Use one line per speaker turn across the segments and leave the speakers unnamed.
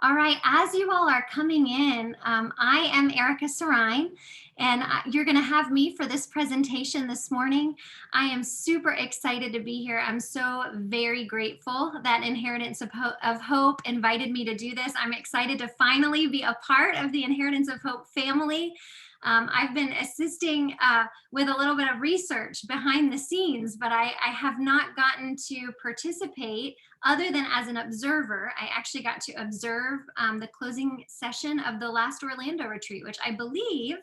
All right, as you all are coming in, I am Erica Sarine, and you're going to have me for this presentation this morning. I am super excited to be here. I'm so very grateful that Inheritance of Hope invited me to do this. I'm excited to finally be a part of the Inheritance of Hope family. I've been assisting with a little bit of research behind the scenes, but I have not gotten to participate other than as an observer. I actually got to observe the closing session of the last Orlando retreat, which I believe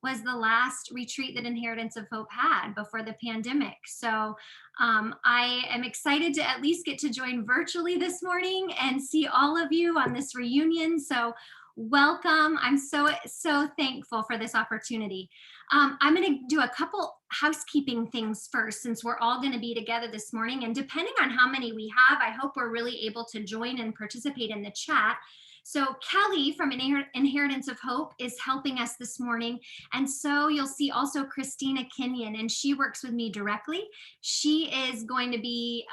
was the last retreat that Inheritance of Hope had before the pandemic. So I am excited to at least get to join virtually this morning and see all of you on this reunion. So welcome. I'm so thankful for this opportunity. I'm going to do a couple housekeeping things first, since we're all going to be together this morning. And depending on how many we have, I hope we're really able to join and participate in the chat. So Kelly from Inheritance of Hope is helping us this morning. And so you'll see also Christina Kenyon, and she works with me directly. She is going to be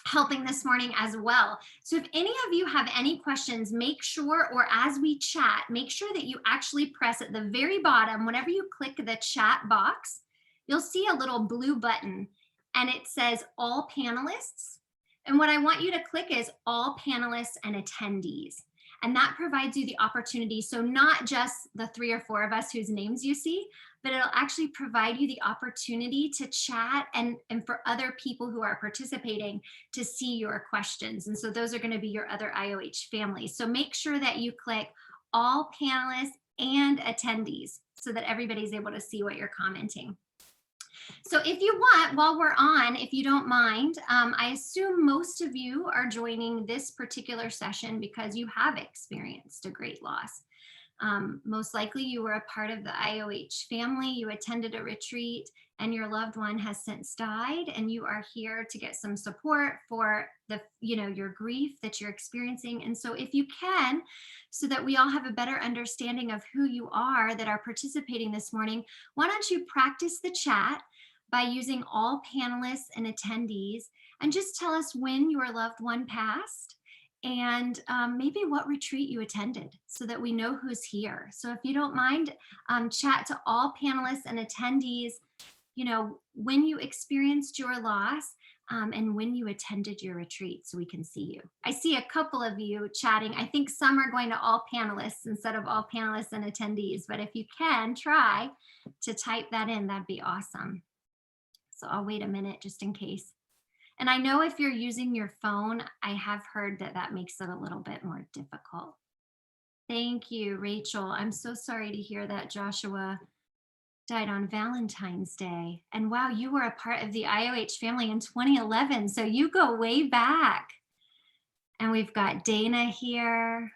helping this morning as well. So if any of you have any questions, make sure, or as we chat, make sure that you actually press at the very bottom, whenever you click the chat box, you'll see a little blue button and it says all panelists. And what I want you to click is all panelists and attendees. And that provides you the opportunity. So not just the 3 or 4 of us whose names you see, but it'll actually provide you the opportunity to chat and for other people who are participating to see your questions. And so those are going to be your other IoH families. So make sure that you click all panelists and attendees so that everybody's able to see what you're commenting. So if you want, while we're on, if you don't mind, I assume most of you are joining this particular session because you have experienced a great loss. Most likely you were a part of the IoH family, you attended a retreat, and your loved one has since died, and you are here to get some support for the, your grief that you're experiencing. And so if you can, so that we all have a better understanding of who you are that are participating this morning, why don't you practice the chat by using all panelists and attendees, and just tell us when your loved one passed and maybe what retreat you attended so that we know who's here. So if you don't mind, chat to all panelists and attendees, when you experienced your loss and when you attended your retreat so we can see you. I see a couple of you chatting. I think some are going to all panelists instead of all panelists and attendees, but if you can try to type that in, that'd be awesome. So I'll wait a minute just in case. And I know if you're using your phone, I have heard that that makes it a little bit more difficult. Thank you, Rachel. I'm so sorry to hear that Joshua died on Valentine's Day. And wow, you were a part of the IoH family in 2011. So you go way back. And we've got Dana here,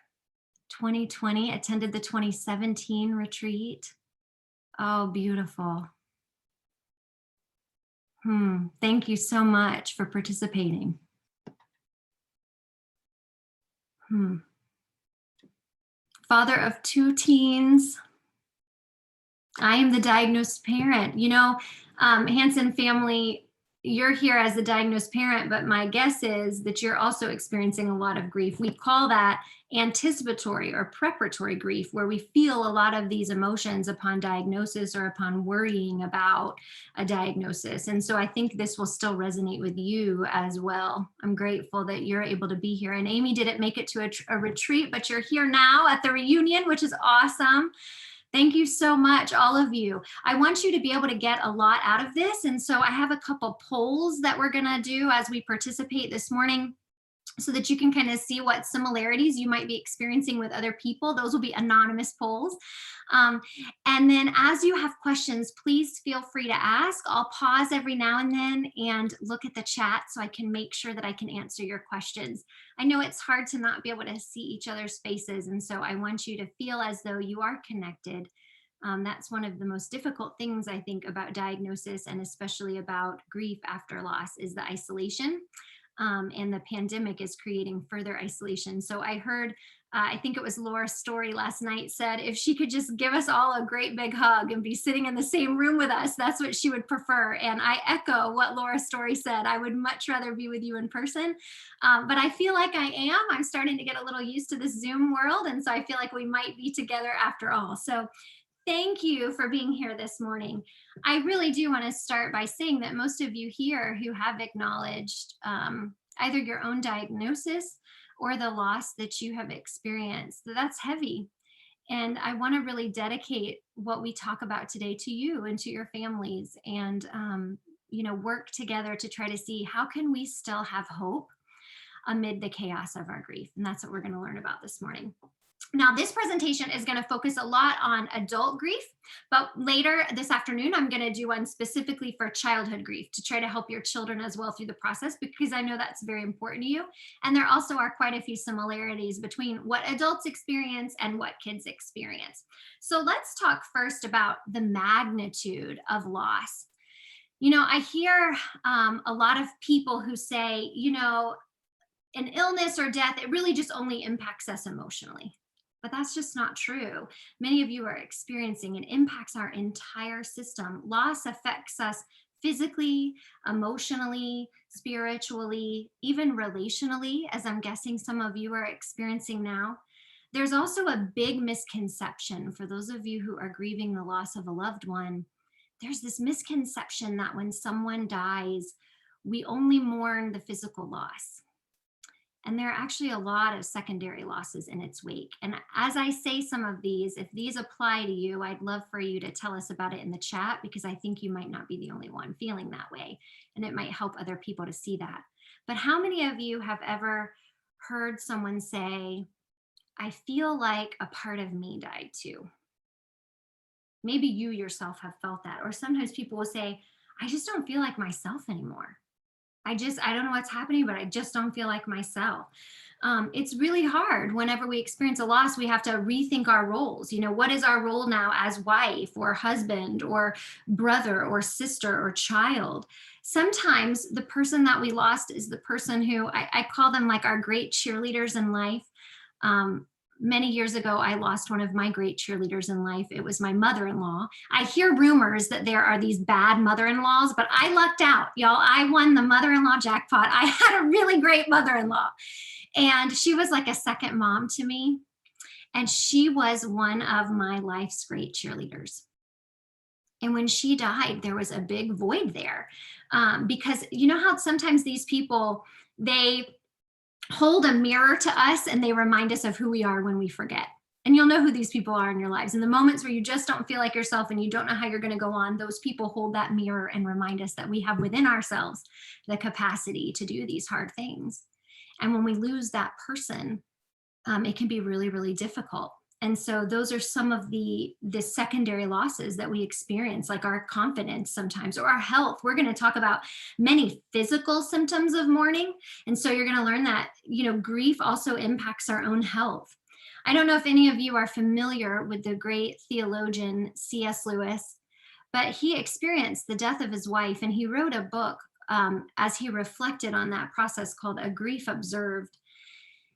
2020, attended the 2017 retreat. Oh, beautiful. Thank you so much for participating. Father of 2 teens. I am the diagnosed parent. Hanson family, you're here as the diagnosed parent, but my guess is that you're also experiencing a lot of grief. We call that anticipatory or preparatory grief, where we feel a lot of these emotions upon diagnosis or upon worrying about a diagnosis. And so I think this will still resonate with you as well. I'm grateful that you're able to be here. And Amy didn't make it to a retreat, but you're here now at the reunion, which is awesome. Thank you so much, all of you. I want you to be able to get a lot out of this. And so I have a couple polls that we're going to do as we participate this morning, so that you can kind of see what similarities you might be experiencing with other people. Those will be anonymous polls. And then as you have questions, please feel free to ask. I'll pause every now and then and look at the chat so I can make sure that I can answer your questions. I know it's hard to not be able to see each other's faces, and so I want you to feel as though you are connected. That's one of the most difficult things, I think, about diagnosis, and especially about grief after loss, is the isolation. And the pandemic is creating further isolation. So I heard I think it was Laura's story last night, said if she could just give us all a great big hug and be sitting in the same room with us, that's what she would prefer. And I echo what Laura's story said. I would much rather be with you in person. But I feel like I am. I'm starting to get a little used to this Zoom world. And so I feel like we might be together after all. So thank you for being here this morning. I really do want to start by saying that most of you here who have acknowledged either your own diagnosis or the loss that you have experienced, that's heavy. And I want to really dedicate what we talk about today to you and to your families, and work together to try to see how can we still have hope amid the chaos of our grief. And that's what we're going to learn about this morning. Now, this presentation is going to focus a lot on adult grief, but later this afternoon, I'm going to do one specifically for childhood grief to try to help your children as well through the process, because I know that's very important to you. And there also are quite a few similarities between what adults experience and what kids experience. So let's talk first about the magnitude of loss. I hear a lot of people who say, an illness or death, it really just only impacts us emotionally. But that's just not true. Many of you are experiencing it impacts our entire system. Loss affects us physically, emotionally, spiritually, even relationally, as I'm guessing some of you are experiencing now. There's also a big misconception for those of you who are grieving the loss of a loved one. There's this misconception that when someone dies, we only mourn the physical loss. And there are actually a lot of secondary losses in its wake. And as I say some of these, if these apply to you, I'd love for you to tell us about it in the chat, because I think you might not be the only one feeling that way. And it might help other people to see that. But how many of you have ever heard someone say, I feel like a part of me died too? Maybe you yourself have felt that. Or sometimes people will say, I just don't feel like myself anymore. I don't know what's happening, but I just don't feel like myself. It's really hard. Whenever we experience a loss, we have to rethink our roles. What is our role now as wife or husband or brother or sister or child? Sometimes the person that we lost is the person who I call them like our great cheerleaders in life. Many years ago, I lost one of my great cheerleaders in life. It was my mother-in-law. I hear rumors that there are these bad mother-in-laws, but I lucked out, y'all. I won the mother-in-law jackpot. I had a really great mother-in-law, and she was like a second mom to me. And she was one of my life's great cheerleaders. And when she died, there was a big void there, because you know how sometimes these people, they hold a mirror to us and they remind us of who we are when we forget. And you'll know who these people are in your lives. In the moments where you just don't feel like yourself and you don't know how you're going to go on, those people hold that mirror and remind us that we have within ourselves the capacity to do these hard things. And when we lose that person, it can be really, really difficult. And so those are some of the secondary losses that we experience, like our confidence sometimes, or our health. We're going to talk about many physical symptoms of mourning. And so you're going to learn that, grief also impacts our own health. I don't know if any of you are familiar with the great theologian C.S. Lewis, but he experienced the death of his wife, and he wrote a book as he reflected on that process called A Grief Observed.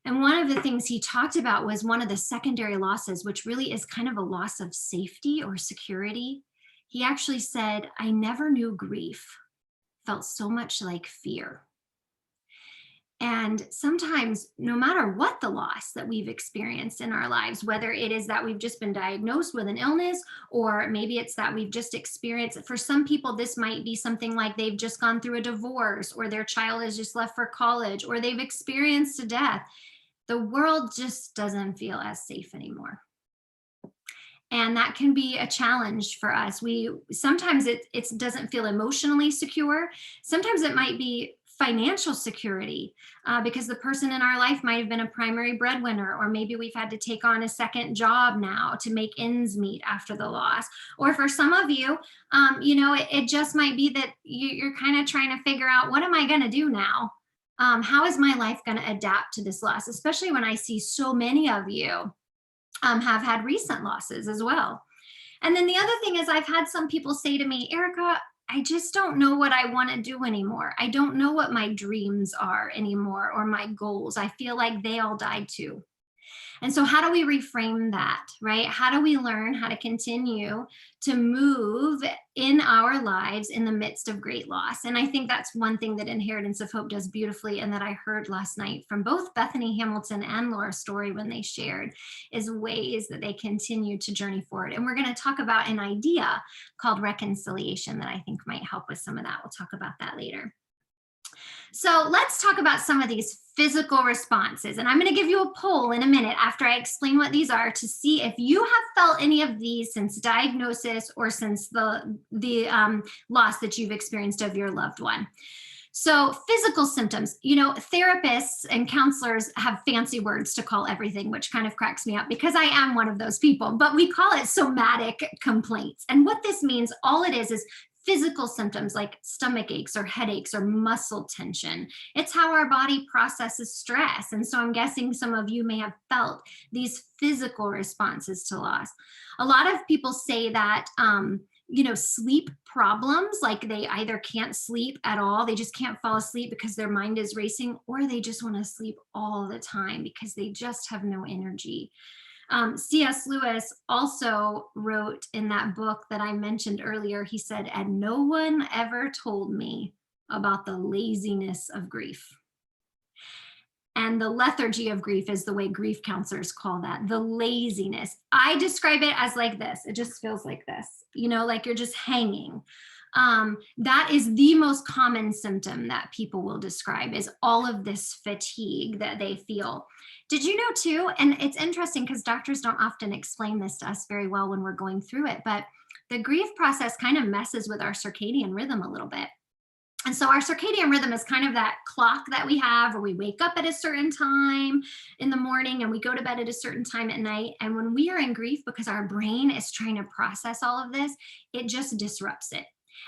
And one of the things he talked about was one of the secondary losses, which really is kind of a loss of safety or security. He actually said, I never knew grief felt so much like fear. And sometimes, no matter what the loss that we've experienced in our lives, whether it is that we've just been diagnosed with an illness, or maybe it's that we've just experienced, for some people, this might be something like they've just gone through a divorce, or their child has just left for college, or they've experienced a death. The world just doesn't feel as safe anymore. And that can be a challenge for us. Sometimes it doesn't feel emotionally secure. Sometimes it might be financial security, because the person in our life might have been a primary breadwinner, or maybe we've had to take on a second job now to make ends meet after the loss. Or for some of you, it just might be that you're kind of trying to figure out, what am I going to do now? How is my life going to adapt to this loss? Especially when I see so many of you have had recent losses as well. And then the other thing is, I've had some people say to me, Erica, I just don't know what I want to do anymore. I don't know what my dreams are anymore, or my goals. I feel like they all died too. And so how do we reframe that, right? How do we learn how to continue to move in our lives in the midst of great loss? And I think that's one thing that Inheritance of Hope does beautifully, and that I heard last night from both Bethany Hamilton and Laura Story when they shared, is ways that they continue to journey forward. And we're going to talk about an idea called reconciliation that I think might help with some of that. We'll talk about that later. So let's talk about some of these physical responses. And I'm going to give you a poll in a minute after I explain what these are to see if you have felt any of these since diagnosis or since the loss that you've experienced of your loved one. So physical symptoms, therapists and counselors have fancy words to call everything, which kind of cracks me up because I am one of those people, but we call it somatic complaints. And what this means, all it is physical symptoms like stomach aches or headaches or muscle tension. It's how our body processes stress. And so I'm guessing some of you may have felt these physical responses to loss. A lot of people say that, sleep problems, like they either can't sleep at all, they just can't fall asleep because their mind is racing, or they just want to sleep all the time because they just have no energy. C.S. Lewis also wrote in that book that I mentioned earlier, he said, and no one ever told me about the laziness of grief. And the lethargy of grief is the way grief counselors call that, the laziness. I describe it as like this. It just feels like this, like you're just hanging. That is the most common symptom that people will describe, is all of this fatigue that they feel. Did you know too, and it's interesting because doctors don't often explain this to us very well when we're going through it, but the grief process kind of messes with our circadian rhythm a little bit. And so our circadian rhythm is kind of that clock that we have where we wake up at a certain time in the morning and we go to bed at a certain time at night. And when we are in grief, because our brain is trying to process all of this, it just disrupts it.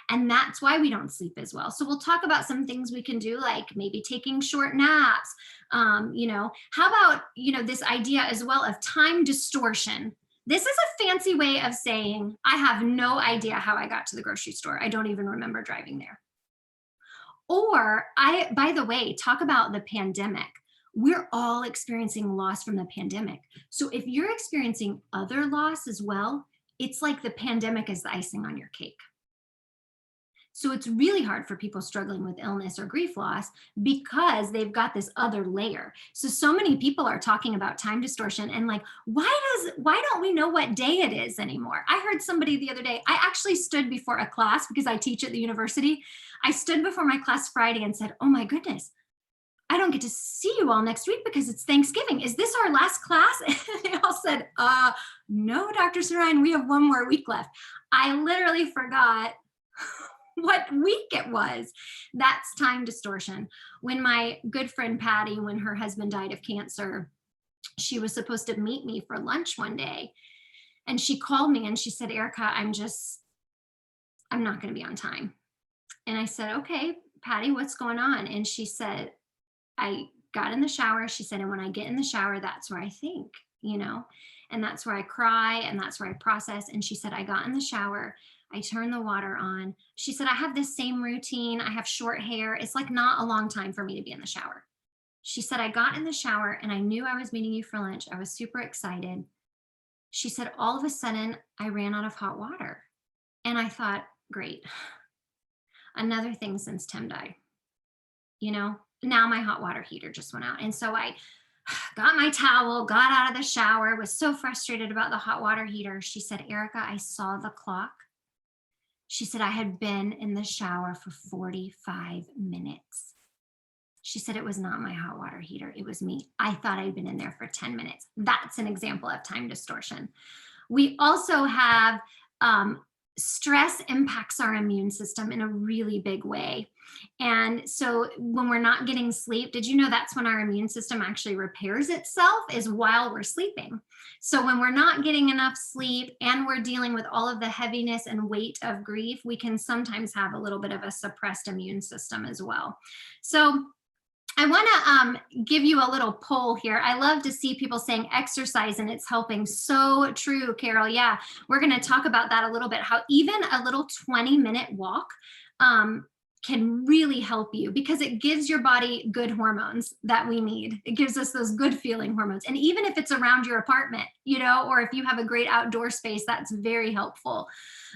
And that's why we don't sleep as well. So we'll talk about some things we can do, like maybe taking short naps. How about, this idea as well of time distortion. This is a fancy way of saying, I have no idea how I got to the grocery store. I don't even remember driving there. Or by the way, talk about the pandemic. We're all experiencing loss from the pandemic. So if you're experiencing other loss as well, it's like the pandemic is the icing on your cake. So it's really hard for people struggling with illness or grief loss because they've got this other layer. So many people are talking about time distortion and like, why don't we know what day it is anymore? I heard somebody the other day, I actually stood before a class because I teach at the university. I stood before my class Friday and said, oh my goodness, I don't get to see you all next week because it's Thanksgiving. Is this our last class? And they all said, no, Dr. Sarine, we have one more week left. I literally forgot what week it was. That's time distortion. When my good friend Patty, when her husband died of cancer, she was supposed to meet me for lunch one day. And she called me and she said, Erica, I'm not going to be on time. And I said, okay, Patty, what's going on? And she said, I got in the shower. She said, and when I get in the shower, that's where I think, and that's where I cry and that's where I process. And she said, I got in the shower. I turned the water on. She said, I have this same routine. I have short hair. It's like not a long time for me to be in the shower. She said, I got in the shower and I knew I was meeting you for lunch. I was super excited. She said, all of a sudden I ran out of hot water. And I thought, great. Another thing since Tim died, now my hot water heater just went out. And so I got my towel, got out of the shower, was so frustrated about the hot water heater. She said, Erica, I saw the clock. She said, I had been in the shower for 45 minutes. She said, it was not my hot water heater. It was me. I thought I'd been in there for 10 minutes. That's an example of time distortion. We also have stress impacts our immune system in a really big way. And so when we're not getting sleep, did you know that's when our immune system actually repairs itself, is while we're sleeping? So when we're not getting enough sleep and we're dealing with all of the heaviness and weight of grief, we can sometimes have a little bit of a suppressed immune system as well. So I want to give you a little poll here. I love to see people saying exercise and it's helping. So true, Carol. Yeah, we're going to talk about that a little bit, how even a little 20-minute walk can really help you because it gives your body good hormones that we need. It gives us those good feeling hormones. And even if it's around your apartment, or if you have a great outdoor space, that's very helpful.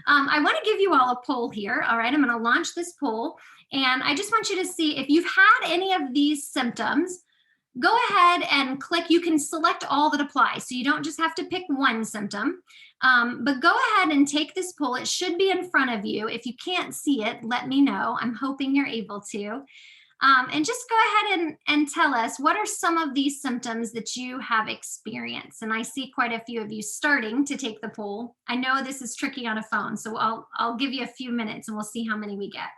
I want to give you all a poll here. All right, I'm going to launch this poll. And I just want you to see if you've had any of these symptoms. Go ahead and click. You can select all that apply. So you don't just have to pick one symptom, but go ahead and take this poll. It should be in front of you. If you can't see it, let me know. I'm hoping you're able to. And just go ahead and tell us, what are some of these symptoms that you have experienced? And I see quite a few of you starting to take the poll. I know this is tricky on a phone, so I'll give you a few minutes and we'll see how many we get.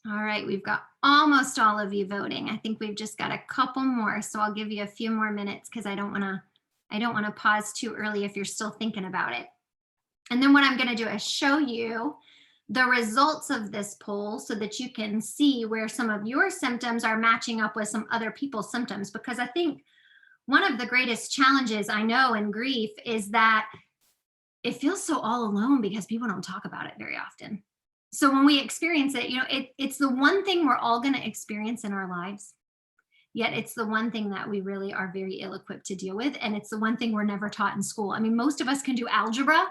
All right, we've got almost all of you voting. I think we've just got a couple more, so I'll give you a few more minutes because I don't want to pause too early if you're still thinking about it. And then what I'm going to do is show you the results of this poll so that you can see where some of your symptoms are matching up with some other people's symptoms, because I think one of the greatest challenges I know in grief is that it feels so all alone because people don't talk about it very often. So when we experience it, it's the one thing we're all going to experience in our lives, yet it's the one thing that we really are very ill-equipped to deal with. And it's the one thing we're never taught in school. I mean, most of us can do algebra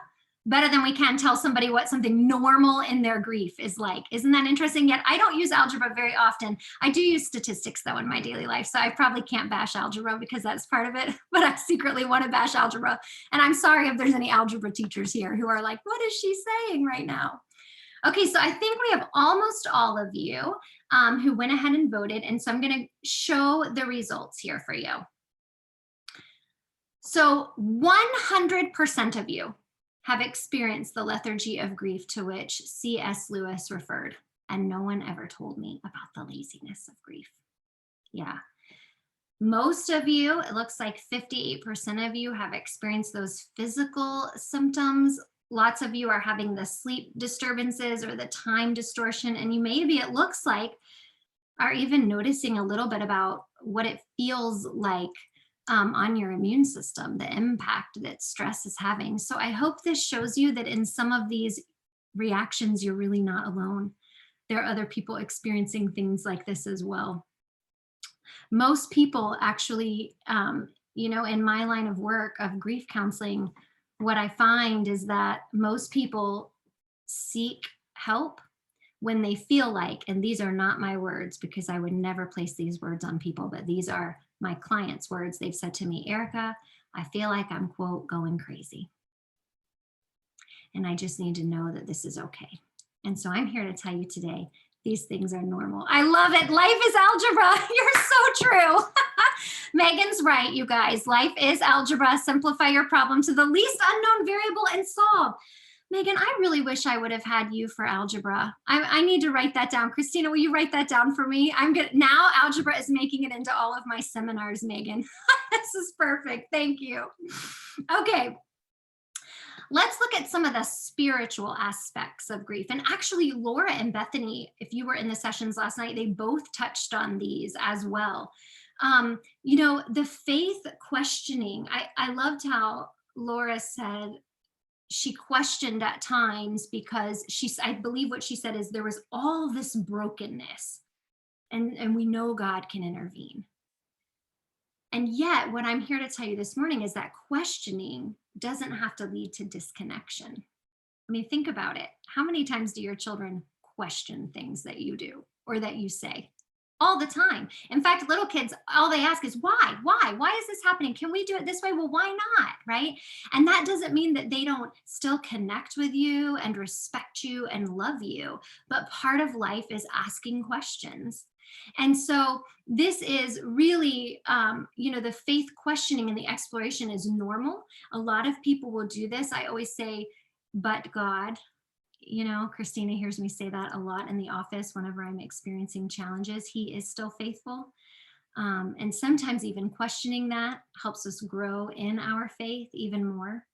better than we can tell somebody what something normal in their grief is like. Isn't that interesting? Yet I don't use algebra very often. I do use statistics though in my daily life. So I probably can't bash algebra because that's part of it, but I secretly want to bash algebra. And I'm sorry if there's any algebra teachers here who are like, what is she saying right now? Okay, so I think we have almost all of you who went ahead and voted. And so I'm going to show the results here for you. So 100% of you have experienced the lethargy of grief to which C.S. Lewis referred. And no one ever told me about the laziness of grief. Yeah. Most of you, it looks like 58% of you have experienced those physical symptoms. Lots of you are having the sleep disturbances or the time distortion, and you maybe, it looks like, are even noticing a little bit about what it feels like on your immune system, the impact that stress is having. So I hope this shows you that in some of these reactions, you're really not alone. There are other people experiencing things like this as well. Most people actually, in my line of work of grief counseling, what I find is that most people seek help when they feel like, and these are not my words because I would never place these words on people, but these are my clients' words. They've said to me, Erica, I feel like I'm, quote, going crazy. And I just need to know that this is okay. And so I'm here to tell you today, these things are normal. I love it. Life is algebra. You're so true. Megan's right, you guys. Life is algebra. Simplify your problem to the least unknown variable and solve. Megan, I really wish I would have had you for algebra. I need to write that down. Christina, will you write that down for me? Now algebra is making it into all of my seminars, Megan. This is perfect. Thank you. Okay. Let's look at some of the spiritual aspects of grief. And actually, Laura and Bethany, if you were in the sessions last night, they both touched on these as well. The faith questioning, I loved how Laura said she questioned at times because I believe what she said is there was all this brokenness and we know God can intervene. And yet what I'm here to tell you this morning is that questioning doesn't have to lead to disconnection. I mean, think about it. How many times do your children question things that you do or that you say? All the time. In fact, little kids, all they ask is why? Why is this happening? Can we do it this way? Well, why not? Right? And that doesn't mean that they don't still connect with you and respect you and love you. But part of life is asking questions. And so this is really, the faith questioning and the exploration is normal. A lot of people will do this. I always say, but God. Christina hears me say that a lot in the office whenever I'm experiencing challenges. He is still faithful. And sometimes even questioning that helps us grow in our faith even more.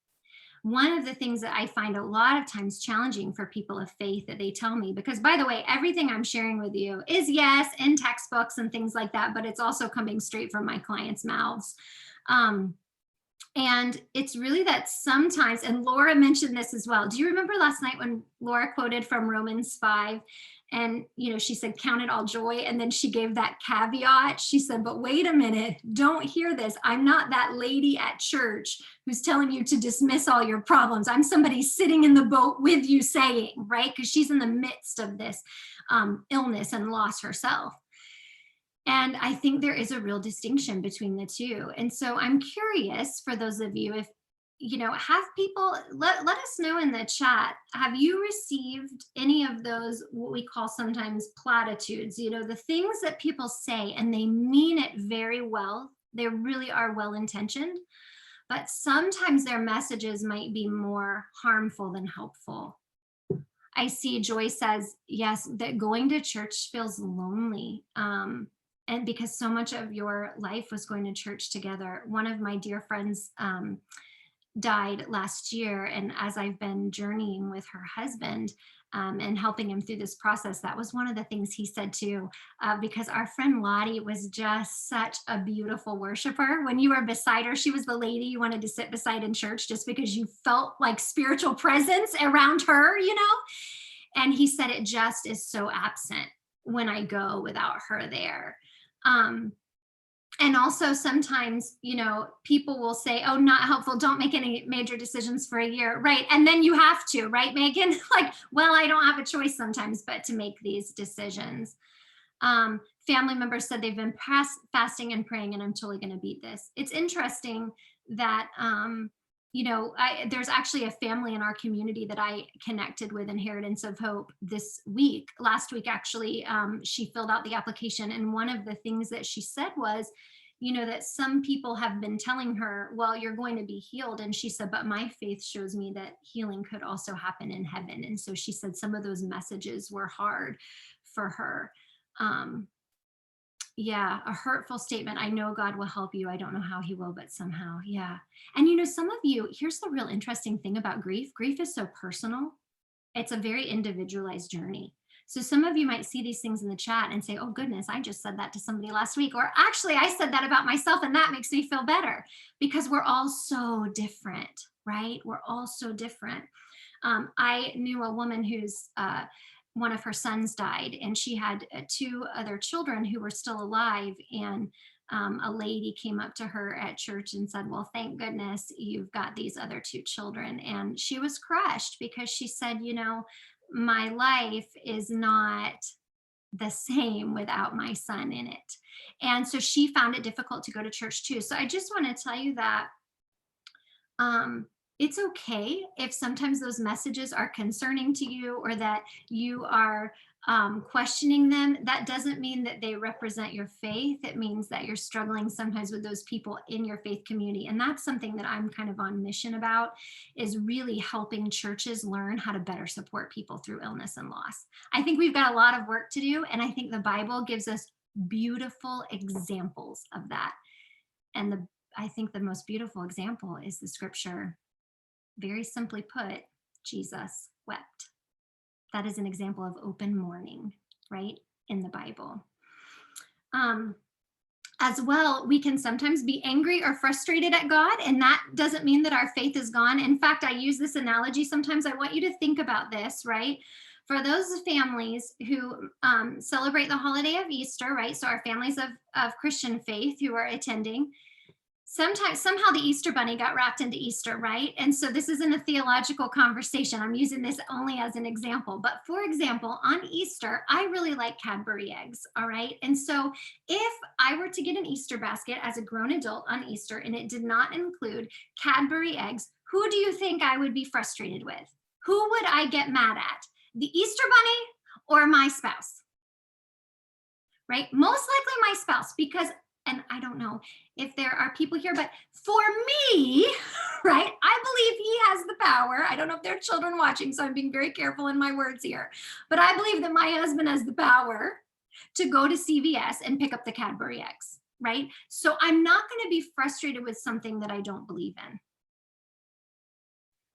One of the things that I find a lot of times challenging for people of faith that they tell me, because by the way, everything I'm sharing with you is yes, in textbooks and things like that, but it's also coming straight from my clients' mouths. Um, and it's really that sometimes, and Laura mentioned this as well. Do you remember last night when Laura quoted from Romans 5? And, she said, count it all joy. And then she gave that caveat. She said, but wait a minute, don't hear this. I'm not that lady at church who's telling you to dismiss all your problems. I'm somebody sitting in the boat with you saying, right? Because she's in the midst of this illness and loss herself. And I think there is a real distinction between the two. And so I'm curious for those of you, if, have people, let us know in the chat, have you received any of those, what we call sometimes platitudes, the things that people say and they mean it very well. They really are well-intentioned, but sometimes their messages might be more harmful than helpful. I see Joy says, yes, that going to church feels lonely. And because so much of your life was going to church together. One of my dear friends died last year. And as I've been journeying with her husband and helping him through this process, that was one of the things he said too, because our friend Lottie was just such a beautiful worshiper. When you were beside her, she was the lady you wanted to sit beside in church just because you felt like spiritual presence around her, And he said it just is so absent when I go without her there. And also sometimes, people will say, oh, not helpful, don't make any major decisions for a year, right? And then you have to, right, Megan? Like, well, I don't have a choice sometimes but to make these decisions. Family members said they've been fasting and praying, and I'm totally going to beat this. It's interesting that, there's actually a family in our community that I connected with, Inheritance of Hope, this week. Last week, actually, she filled out the application. And one of the things that she said was, that some people have been telling her, well, you're going to be healed. And she said, but my faith shows me that healing could also happen in heaven. And so she said some of those messages were hard for her. Yeah, a hurtful statement. I know God will help you. I don't know how he will, but somehow, yeah. And some of you, here's the real interesting thing about grief. Grief is so personal. It's a very individualized journey. So some of you might see these things in the chat and say, oh goodness, I just said that to somebody last week. Or actually, I said that about myself and that makes me feel better, because we're all so different, right? We're all so different. I knew a woman who's one of her sons died, and she had two other children who were still alive. And a lady came up to her at church and said, well, thank goodness you've got these other two children. And she was crushed because she said, my life is not the same without my son in it. And so she found it difficult to go to church too. So I just want to tell you that it's okay if sometimes those messages are concerning to you, or that you are questioning them. That doesn't mean that they represent your faith. It means that you're struggling sometimes with those people in your faith community. And that's something that I'm kind of on mission about, is really helping churches learn how to better support people through illness and loss. I think we've got a lot of work to do, and I think the Bible gives us beautiful examples of that. And I think the most beautiful example is the scripture. Very simply put, Jesus wept. That is an example of open mourning, right, in the Bible. As well, we can sometimes be angry or frustrated at God, and that doesn't mean that our faith is gone. In fact, I use this analogy sometimes. I want you to think about this, right? For those families who celebrate the holiday of Easter, right? So our families of Christian faith who are attending, somehow the Easter bunny got wrapped into Easter, right? And so this isn't a theological conversation. I'm using this only as an example. But for example, on Easter, I really like Cadbury eggs, all right? And so if I were to get an Easter basket as a grown adult on Easter and it did not include Cadbury eggs, who do you think I would be frustrated with? Who would I get mad at? The Easter bunny or my spouse? Right? Most likely my spouse, because, and I don't know if there are people here, but for me, right, I believe he has the power. I don't know if there are children watching, so I'm being very careful in my words here. But I believe that my husband has the power to go to CVS and pick up the Cadbury eggs, right? So I'm not going to be frustrated with something that I don't believe in.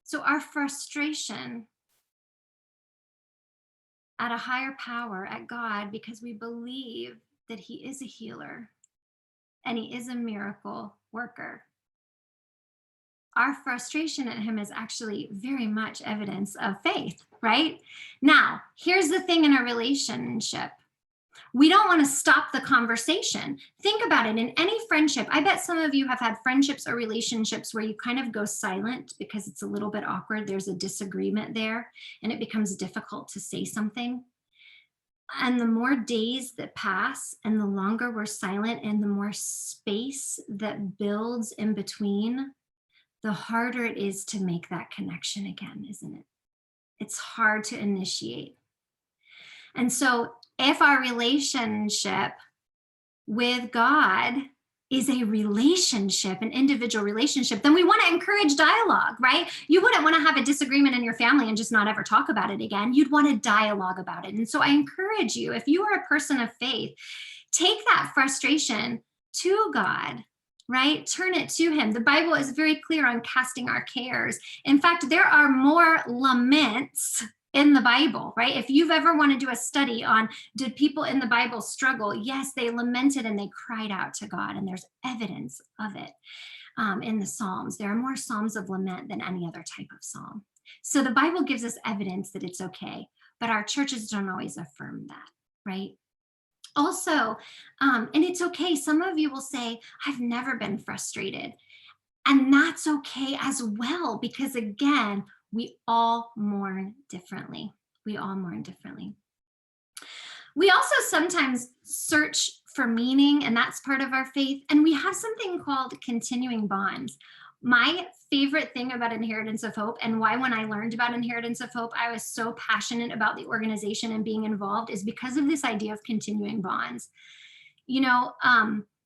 So our frustration at a higher power, at God, because we believe that he is a healer and he is a miracle worker. Our frustration at him is actually very much evidence of faith, right? Now, here's the thing in a relationship. We don't want to stop the conversation. Think about it in any friendship. I bet some of you have had friendships or relationships where you kind of go silent because it's a little bit awkward. There's a disagreement there and it becomes difficult to say something. And the more days that pass and the longer we're silent and the more space that builds in between, the harder it is to make that connection again, isn't it? It's hard to initiate. And so if our relationship with God is a relationship, an individual relationship, then we want to encourage dialogue, right? You wouldn't want to have a disagreement in your family and just not ever talk about it again. You'd want to dialogue about it. And so I encourage you, if you are a person of faith, take that frustration to God, right? Turn it to him. The Bible is very clear on casting our cares. In fact, there are more laments in the Bible, right? If you've ever want to do a study on did people in the Bible struggle? Yes, they lamented and they cried out to God, and there's evidence of it in the Psalms. There are more Psalms of lament than any other type of psalm. So the Bible gives us evidence that it's okay, but our churches don't always affirm that, right? Also, and it's okay, some of you will say, I've never been frustrated. And that's okay as well, because again, we all mourn differently. We all mourn differently. We also sometimes search for meaning, and that's part of our faith. And we have something called continuing bonds. My favorite thing about Inheritance of Hope, and why when I learned about Inheritance of Hope, I was so passionate about the organization and being involved, is because of this idea of continuing bonds. You know,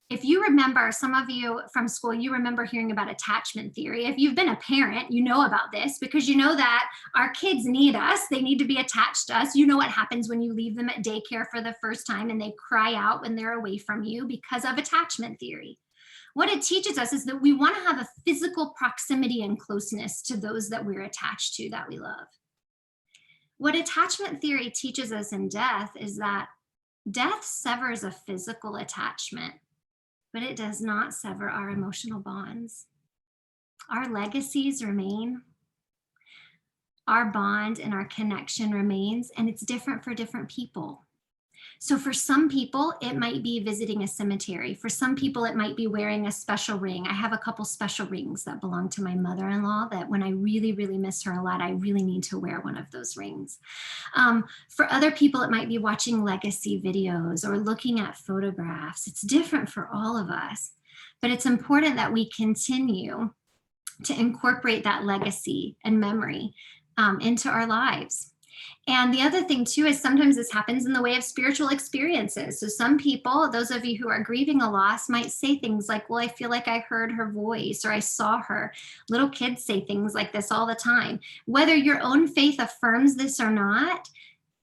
if you remember, some of you from school, you remember hearing about attachment theory. If you've been a parent, you know about this because you know that our kids need us. They need to be attached to us. You know what happens when you leave them at daycare for the first time and they cry out when they're away from you because of attachment theory. What it teaches us is that we want to have a physical proximity and closeness to those that we're attached to, that we love. What attachment theory teaches us in death is that death severs a physical attachment, but it does not sever our emotional bonds. Our legacies remain, our bond and our connection remains, and it's different for different people. So for some people, it might be visiting a cemetery. For some people, it might be wearing a special ring. I have a couple special rings that belong to my mother-in-law that when I really, really miss her a lot, I really need to wear one of those rings. For other people, it might be watching legacy videos or looking at photographs. It's different for all of us, but it's important that we continue to incorporate that legacy and memory into our lives. And the other thing too is sometimes this happens in the way of spiritual experiences. So some people, those of you who are grieving a loss, might say things like, well, I feel like I heard her voice or I saw her. Little kids say things like this all the time. Whether your own faith affirms this or not,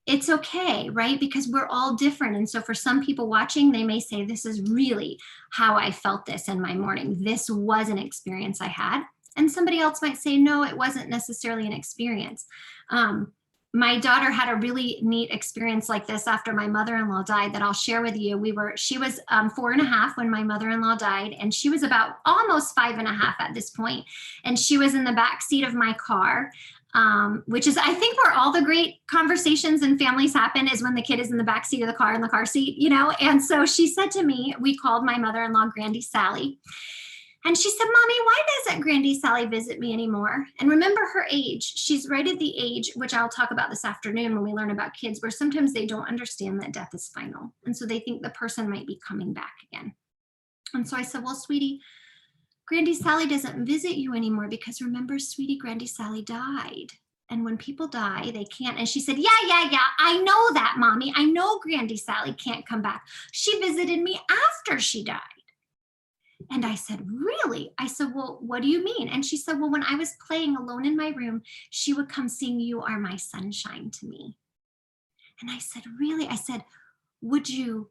it's okay, right? Because we're all different. And so for some people watching, they may say, this is really how I felt this in my morning. This was an experience I had. And somebody else might say, no, it wasn't necessarily an experience. My daughter had a really neat experience like this after my mother-in-law died that I'll share with you. She was 4.5 when my mother-in-law died, and she was about almost 5.5 at this point. And she was in the back seat of my car, which is, I think, where all the great conversations in families happen, is when the kid is in the back seat of the car in the car seat, you know? And so she said to me, we called my mother-in-law Grandy Sally. And she said, Mommy, why doesn't Grandy Sally visit me anymore? And remember her age. She's right at the age, which I'll talk about this afternoon when we learn about kids, where sometimes they don't understand that death is final. And so they think the person might be coming back again. And so I said, well, sweetie, Grandy Sally doesn't visit you anymore because remember, sweetie, Grandy Sally died. And when people die, they can't. And she said, yeah, I know that, Mommy. I know Grandy Sally can't come back. She visited me after she died. And I said, really? I said, well, what do you mean? And she said, well, when I was playing alone in my room, she would come sing You Are My Sunshine to me. And I said, really? I said, would you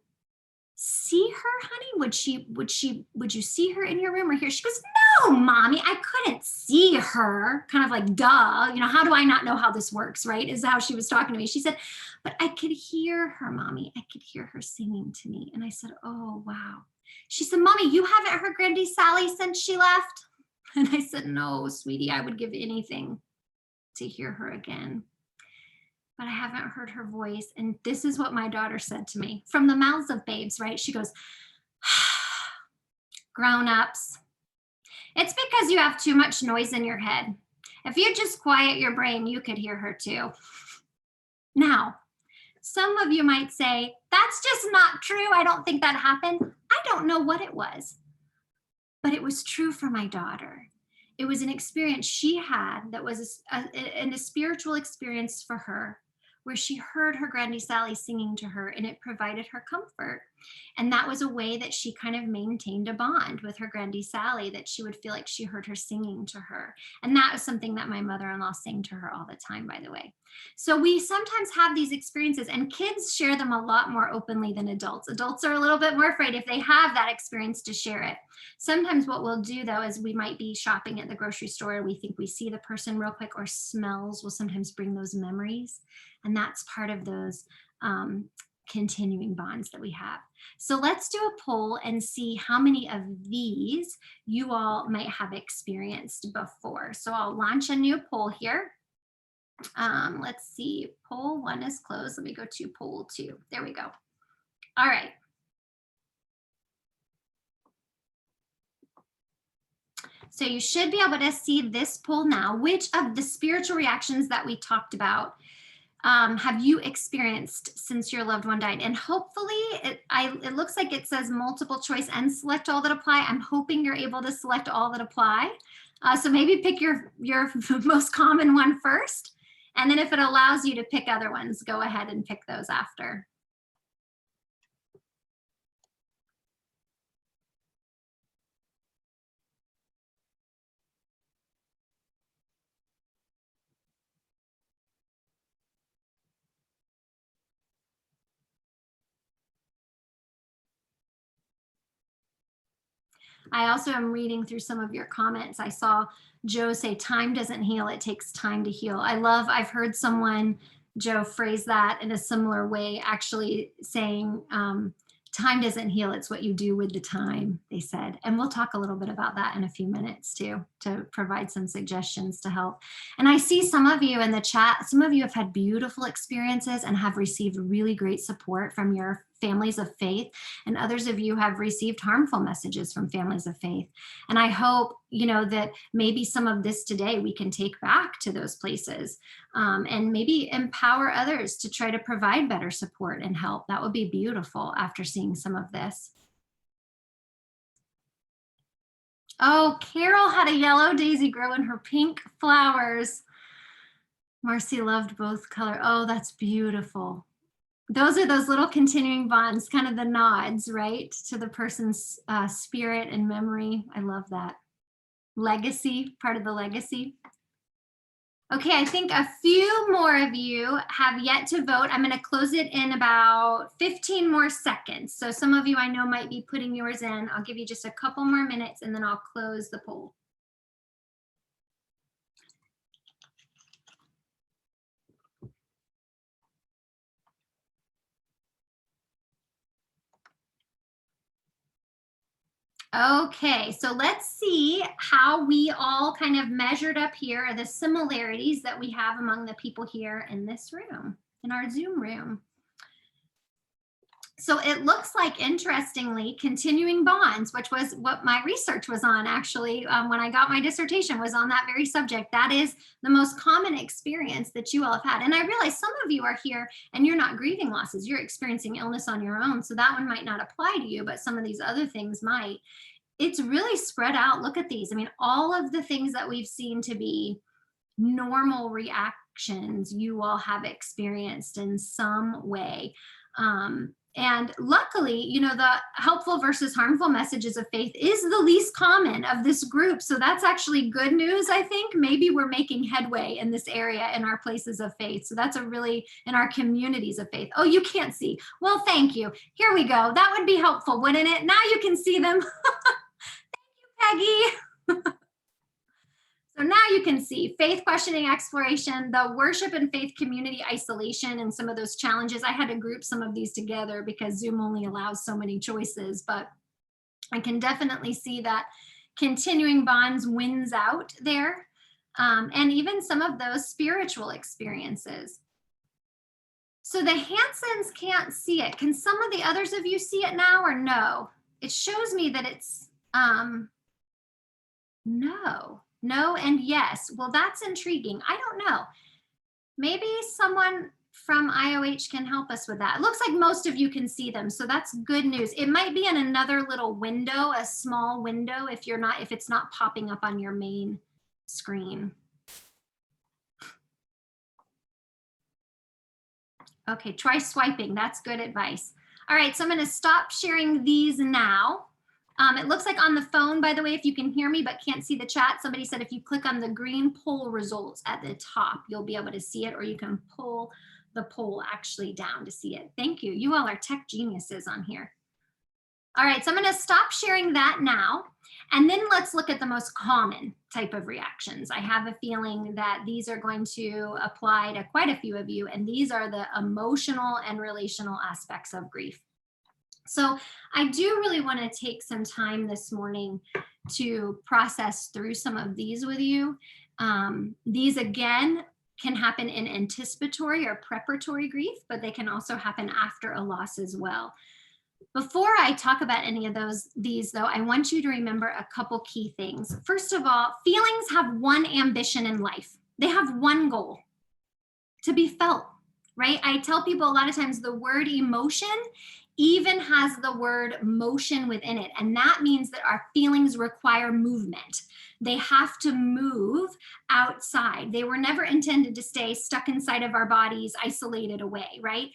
see her, honey? Would you see her in your room or here? She goes, no, Mommy, I couldn't see her. Kind of like, duh, you know, how do I not know how this works, right? Is how she was talking to me. She said, but I could hear her, Mommy. I could hear her singing to me. And I said, oh, wow. She said, Mommy, you haven't heard Grandy Sally since she left? And I said, no, sweetie, I would give anything to hear her again. But I haven't heard her voice. And this is what my daughter said to me from the mouths of babes, right? She goes, grown-ups, it's because you have too much noise in your head. If you just quiet your brain, you could hear her too. Now, some of you might say, that's just not true. I don't think that happened. I don't know what it was, but it was true for my daughter. It was an experience she had that was a spiritual experience for her, where she heard her Grandy Sally singing to her, and it provided her comfort. And that was a way that she kind of maintained a bond with her Grandy Sally, that she would feel like she heard her singing to her. And that was something that my mother-in-law sang to her all the time, by the way. So we sometimes have these experiences, and kids share them a lot more openly than adults. Adults are a little bit more afraid if they have that experience to share it. Sometimes what we'll do, though, is we might be shopping at the grocery store. We think we see the person real quick, or smells will sometimes bring those memories. And that's part of those continuing bonds that we have. So let's do a poll and see how many of these you all might have experienced before. So I'll launch a new poll here. Let's see, poll 1 is closed. Let me go to poll 2. There we go. All right. So you should be able to see this poll now. Which of the spiritual reactions that we talked about have you experienced since your loved one died? And hopefully it looks like it says multiple choice and select all that apply. I'm hoping you're able to select all that apply. So maybe pick your most common one first. And then if it allows you to pick other ones, go ahead and pick those after. I also am reading through some of your comments. I saw Joe say, time doesn't heal, it takes time to heal. I've heard someone, Joe, phrase that in a similar way, actually saying, time doesn't heal, it's what you do with the time, they said. And we'll talk a little bit about that in a few minutes too, to provide some suggestions to help. And I see some of you in the chat, some of you have had beautiful experiences and have received really great support from your families of faith, and others of you have received harmful messages from families of faith. And I hope, that maybe some of this today we can take back to those places, and maybe empower others to try to provide better support and help. That would be beautiful after seeing some of this. Oh, Carol had a yellow daisy grow in her pink flowers. Marcy loved both color. Oh, that's beautiful. Those are those little continuing bonds, kind of the nods, right, to the person's spirit and memory. I love that. Legacy, part of the legacy. Okay, I think a few more of you have yet to vote. I'm going to close it in about 15 more seconds. So some of you I know might be putting yours in. I'll give you just a couple more minutes and then I'll close the poll. Okay, so let's see how we all kind of measured up here, the similarities that we have among the people here in this room, in our Zoom room. So it looks like, interestingly, continuing bonds, which was what my research was on actually, when I got my dissertation, was on that very subject. That is the most common experience that you all have had. And I realize some of you are here and you're not grieving losses, you're experiencing illness on your own. So that one might not apply to you, but some of these other things might. It's really spread out. Look at these. I mean, all of the things that we've seen to be normal reactions, you all have experienced in some way. And luckily, the helpful versus harmful messages of faith is the least common of this group. So that's actually good news, I think. Maybe we're making headway in this area in our places of faith. So that's in our communities of faith. Oh, you can't see. Well, thank you. Here we go. That would be helpful, wouldn't it? Now you can see them. Thank you, Peggy. So now you can see faith questioning exploration, the worship and faith community isolation, and some of those challenges. I had to group some of these together because Zoom only allows so many choices, but I can definitely see that continuing bonds wins out there, and even some of those spiritual experiences. So the Hansons can't see it. Can some of the others of you see it now or no? It shows me that it's no, no, and yes. Well, that's intriguing. I don't know. Maybe someone from IoH can help us with that. It looks like most of you can see them, so that's good news. It might be in another little window, a small window, if it's not popping up on your main screen. Okay, try swiping. That's good advice. All right, so I'm going to stop sharing these now. It looks like on the phone, by the way, if you can hear me but can't see the chat, somebody said if you click on the green poll results at the top, you'll be able to see it, or you can pull the poll actually down to see it. Thank you. You all are tech geniuses on here. All right, so I'm going to stop sharing that now. And then let's look at the most common type of reactions. I have a feeling that these are going to apply to quite a few of you, and these are the emotional and relational aspects of grief. So I do really want to take some time this morning to process through some of these with you. These again can happen in anticipatory or preparatory grief, but they can also happen after a loss as well. Before I talk about any of these though, I want you to remember a couple key things. First of all, feelings have one ambition in life. They have one goal: to be felt, right? I tell people a lot of times the word emotion even has the word motion within it. And that means that our feelings require movement. They have to move outside. They were never intended to stay stuck inside of our bodies, isolated away, right?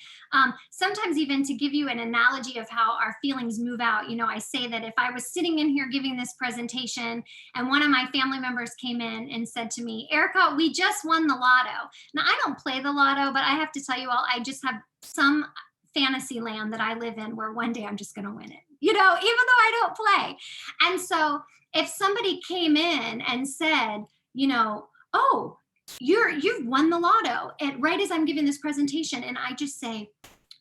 Sometimes even to give you an analogy of how our feelings move out, I say that if I was sitting in here giving this presentation and one of my family members came in and said to me, Erica, we just won the lotto. Now, I don't play the lotto, but I have to tell you all, I just have some fantasy land that I live in where one day I'm just going to win it, even though I don't play. And so if somebody came in and said, oh, you've won the lotto, and right as I'm giving this presentation, and I just say,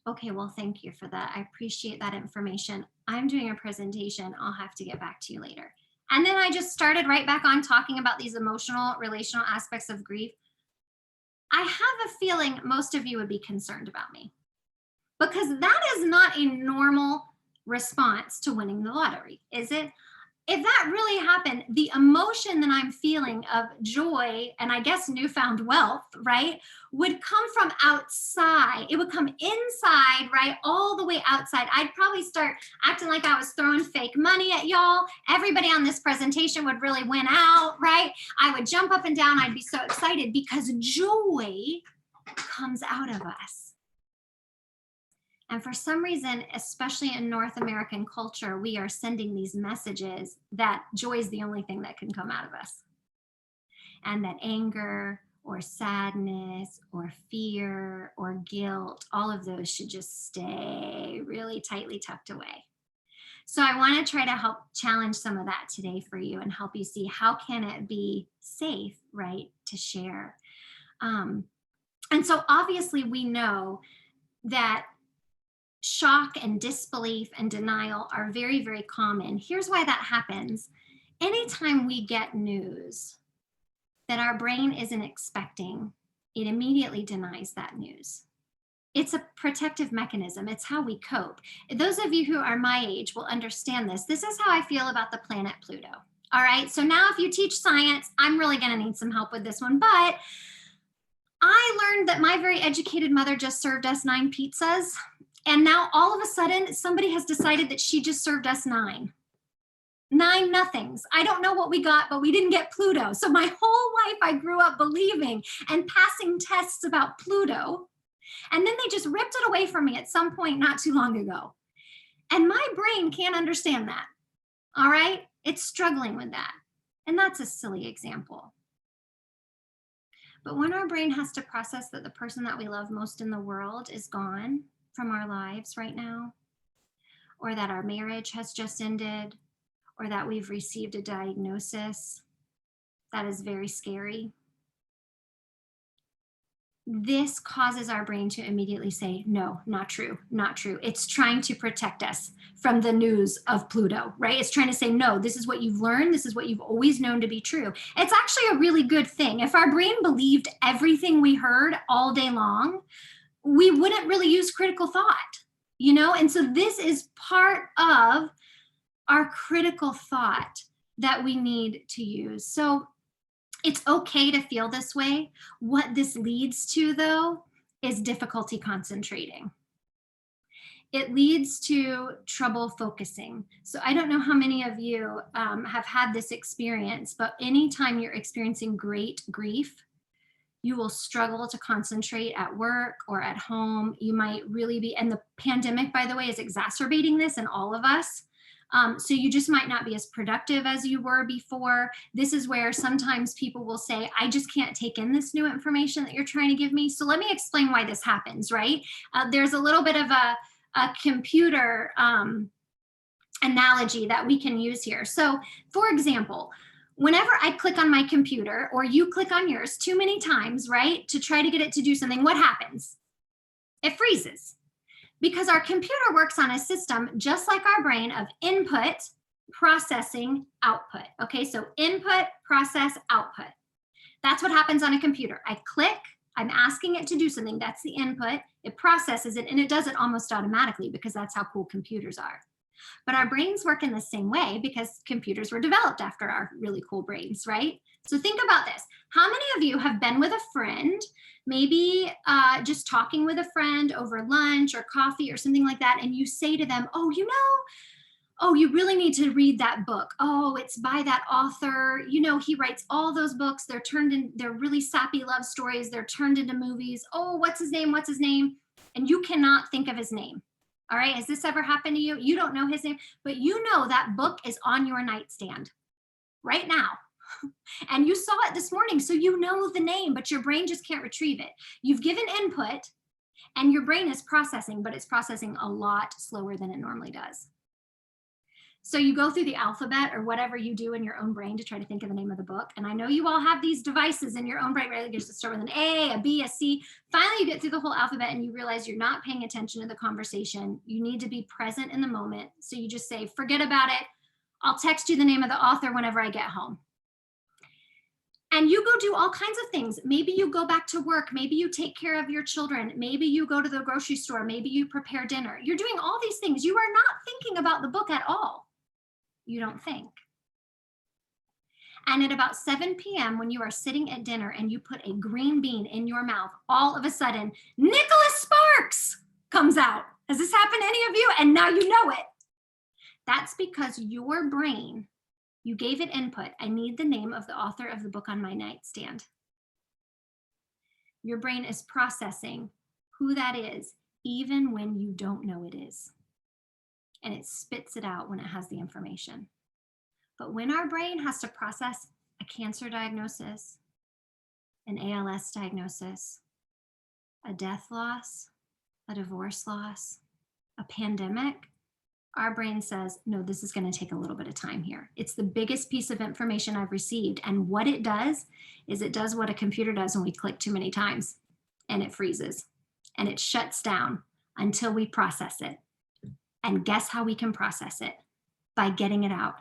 okay, well, thank you for that. I appreciate that information. I'm doing a presentation. I'll have to get back to you later. And then I just started right back on talking about these emotional, relational aspects of grief. I have a feeling most of you would be concerned about me, because that is not a normal response to winning the lottery, is it? If that really happened, the emotion that I'm feeling of joy and I guess newfound wealth, right, would come from outside. It would come inside, right, all the way outside. I'd probably start acting like I was throwing fake money at y'all. Everybody on this presentation would really win out, right? I would jump up and down. I'd be so excited because joy comes out of us. And for some reason, especially in North American culture, we are sending these messages that joy is the only thing that can come out of us. And that anger or sadness or fear or guilt, all of those should just stay really tightly tucked away. So I want to try to help challenge some of that today for you and help you see how can it be safe, right, to share. And so obviously we know that shock and disbelief and denial are very, very common. Here's why that happens. Anytime we get news that our brain isn't expecting, it immediately denies that news. It's a protective mechanism. It's how we cope. Those of you who are my age will understand this. This is how I feel about the planet Pluto. All right, so now if you teach science, I'm really going to need some help with this one, but I learned that my very educated mother just served us 9 pizzas. And now all of a sudden, somebody has decided that she just served us 9 nothings. I don't know what we got, but we didn't get Pluto. So my whole life, I grew up believing and passing tests about Pluto. And then they just ripped it away from me at some point not too long ago. And my brain can't understand that. All right? It's struggling with that. And that's a silly example. But when our brain has to process that the person that we love most in the world is gone from our lives right now, or that our marriage has just ended, or that we've received a diagnosis that is very scary, this causes our brain to immediately say, no, not true, not true. It's trying to protect us from the news of Pluto, right? It's trying to say, no, this is what you've learned. This is what you've always known to be true. It's actually a really good thing. If our brain believed everything we heard all day long, we wouldn't really use critical thought, you know? And so this is part of our critical thought that we need to use. So it's okay to feel this way. What this leads to, though, is difficulty concentrating. It leads to trouble focusing. So I don't know how many of you have had this experience, but anytime you're experiencing great grief, you will struggle to concentrate at work or at home. You might really be, and the pandemic, by the way, is exacerbating this in all of us. So you just might not be as productive as you were before. This is where sometimes people will say, I just can't take in this new information that you're trying to give me. So let me explain why this happens, right? There's a little bit of a computer analogy that we can use here. So for example, whenever I click on my computer or you click on yours too many times, right, to try to get it to do something, what happens? It freezes. Because our computer works on a system just like our brain of input, processing, output. Okay, so input, process, output. That's what happens on a computer. I click, I'm asking it to do something. That's the input. It processes it, and it does it almost automatically because that's how cool computers are. But our brains work in the same way because computers were developed after our really cool brains, right? So think about this. How many of you have been with a friend, maybe just talking with a friend over lunch or coffee or something like that, and you say to them, oh, you know, oh, you really need to read that book. Oh, it's by that author. You know, he writes all those books. They're really sappy love stories. They're turned into movies. Oh, what's his name? What's his name? And you cannot think of his name. All right, has this ever happened to you? You don't know his name, but you know that book is on your nightstand right now. And you saw it this morning, so you know the name, but your brain just can't retrieve it. You've given input and your brain is processing, but it's processing a lot slower than it normally does. So you go through the alphabet or whatever you do in your own brain to try to think of the name of the book. And I know you all have these devices in your own brain, right? You just start with an A, a B, a C. Finally, you get through the whole alphabet and you realize you're not paying attention to the conversation. You need to be present in the moment. So you just say, forget about it. I'll text you the name of the author whenever I get home. And you go do all kinds of things. Maybe you go back to work. Maybe you take care of your children. Maybe you go to the grocery store. Maybe you prepare dinner. You're doing all these things. You are not thinking about the book at all. You don't think. And at about 7 p.m., when you are sitting at dinner and you put a green bean in your mouth, all of a sudden, Nicholas Sparks comes out. Has this happened to any of you? And now you know it. That's because your brain, you gave it input. I need the name of the author of the book on my nightstand. Your brain is processing who that is, even when you don't know it is. And it spits it out when it has the information. But when our brain has to process a cancer diagnosis, an ALS diagnosis, a death loss, a divorce loss, a pandemic, our brain says, no, this is going to take a little bit of time here. It's the biggest piece of information I've received. And what it does is it does what a computer does when we click too many times, and it freezes and it shuts down until we process it. And guess how we can process it? By getting it out.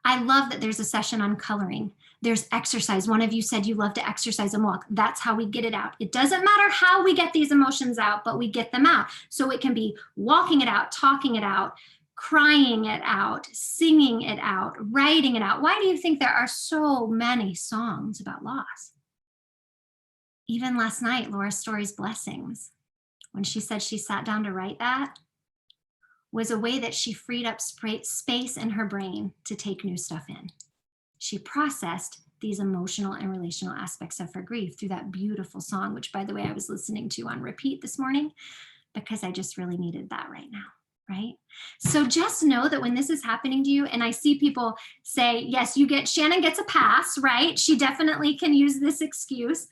I love that there's a session on coloring. There's exercise. One of you said you love to exercise and walk. That's how we get it out. It doesn't matter how we get these emotions out, but we get them out. So it can be walking it out, talking it out, crying it out, singing it out, writing it out. Why do you think there are so many songs about loss? Even last night, Laura Story's Blessings, when she said she sat down to write that, was a way that she freed up space in her brain to take new stuff in. She processed these emotional and relational aspects of her grief through that beautiful song, which, by the way, I was listening to on repeat this morning because I just really needed that right now, right? So just know that when this is happening to you, and I see people say, yes, Shannon gets a pass, right? She definitely can use this excuse.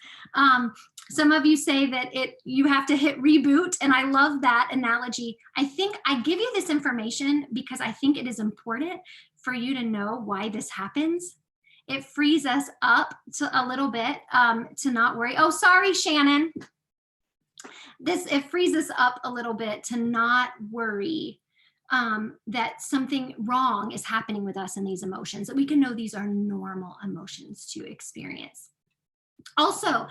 Some of you say that you have to hit reboot, and I love that analogy. I think I give you this information because I think it is important for you to know why this happens. It frees us up to a little bit to not worry. Oh, sorry, Shannon. it frees us up a little bit to not worry that something wrong is happening with us in these emotions, that we can know these are normal emotions to experience. Also,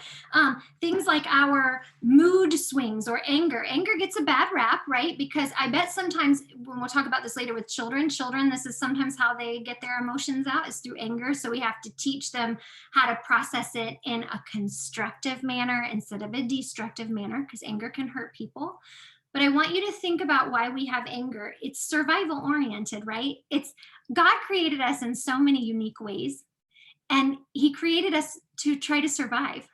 things like our mood swings or anger. Anger gets a bad rap, right? Because I bet sometimes, when we'll talk about this later with children, this is sometimes how they get their emotions out, is through anger. So we have to teach them how to process it in a constructive manner instead of a destructive manner, because anger can hurt people. But I want you to think about why we have anger. It's survival oriented, right? It's God created us in so many unique ways, and he created us to try to survive.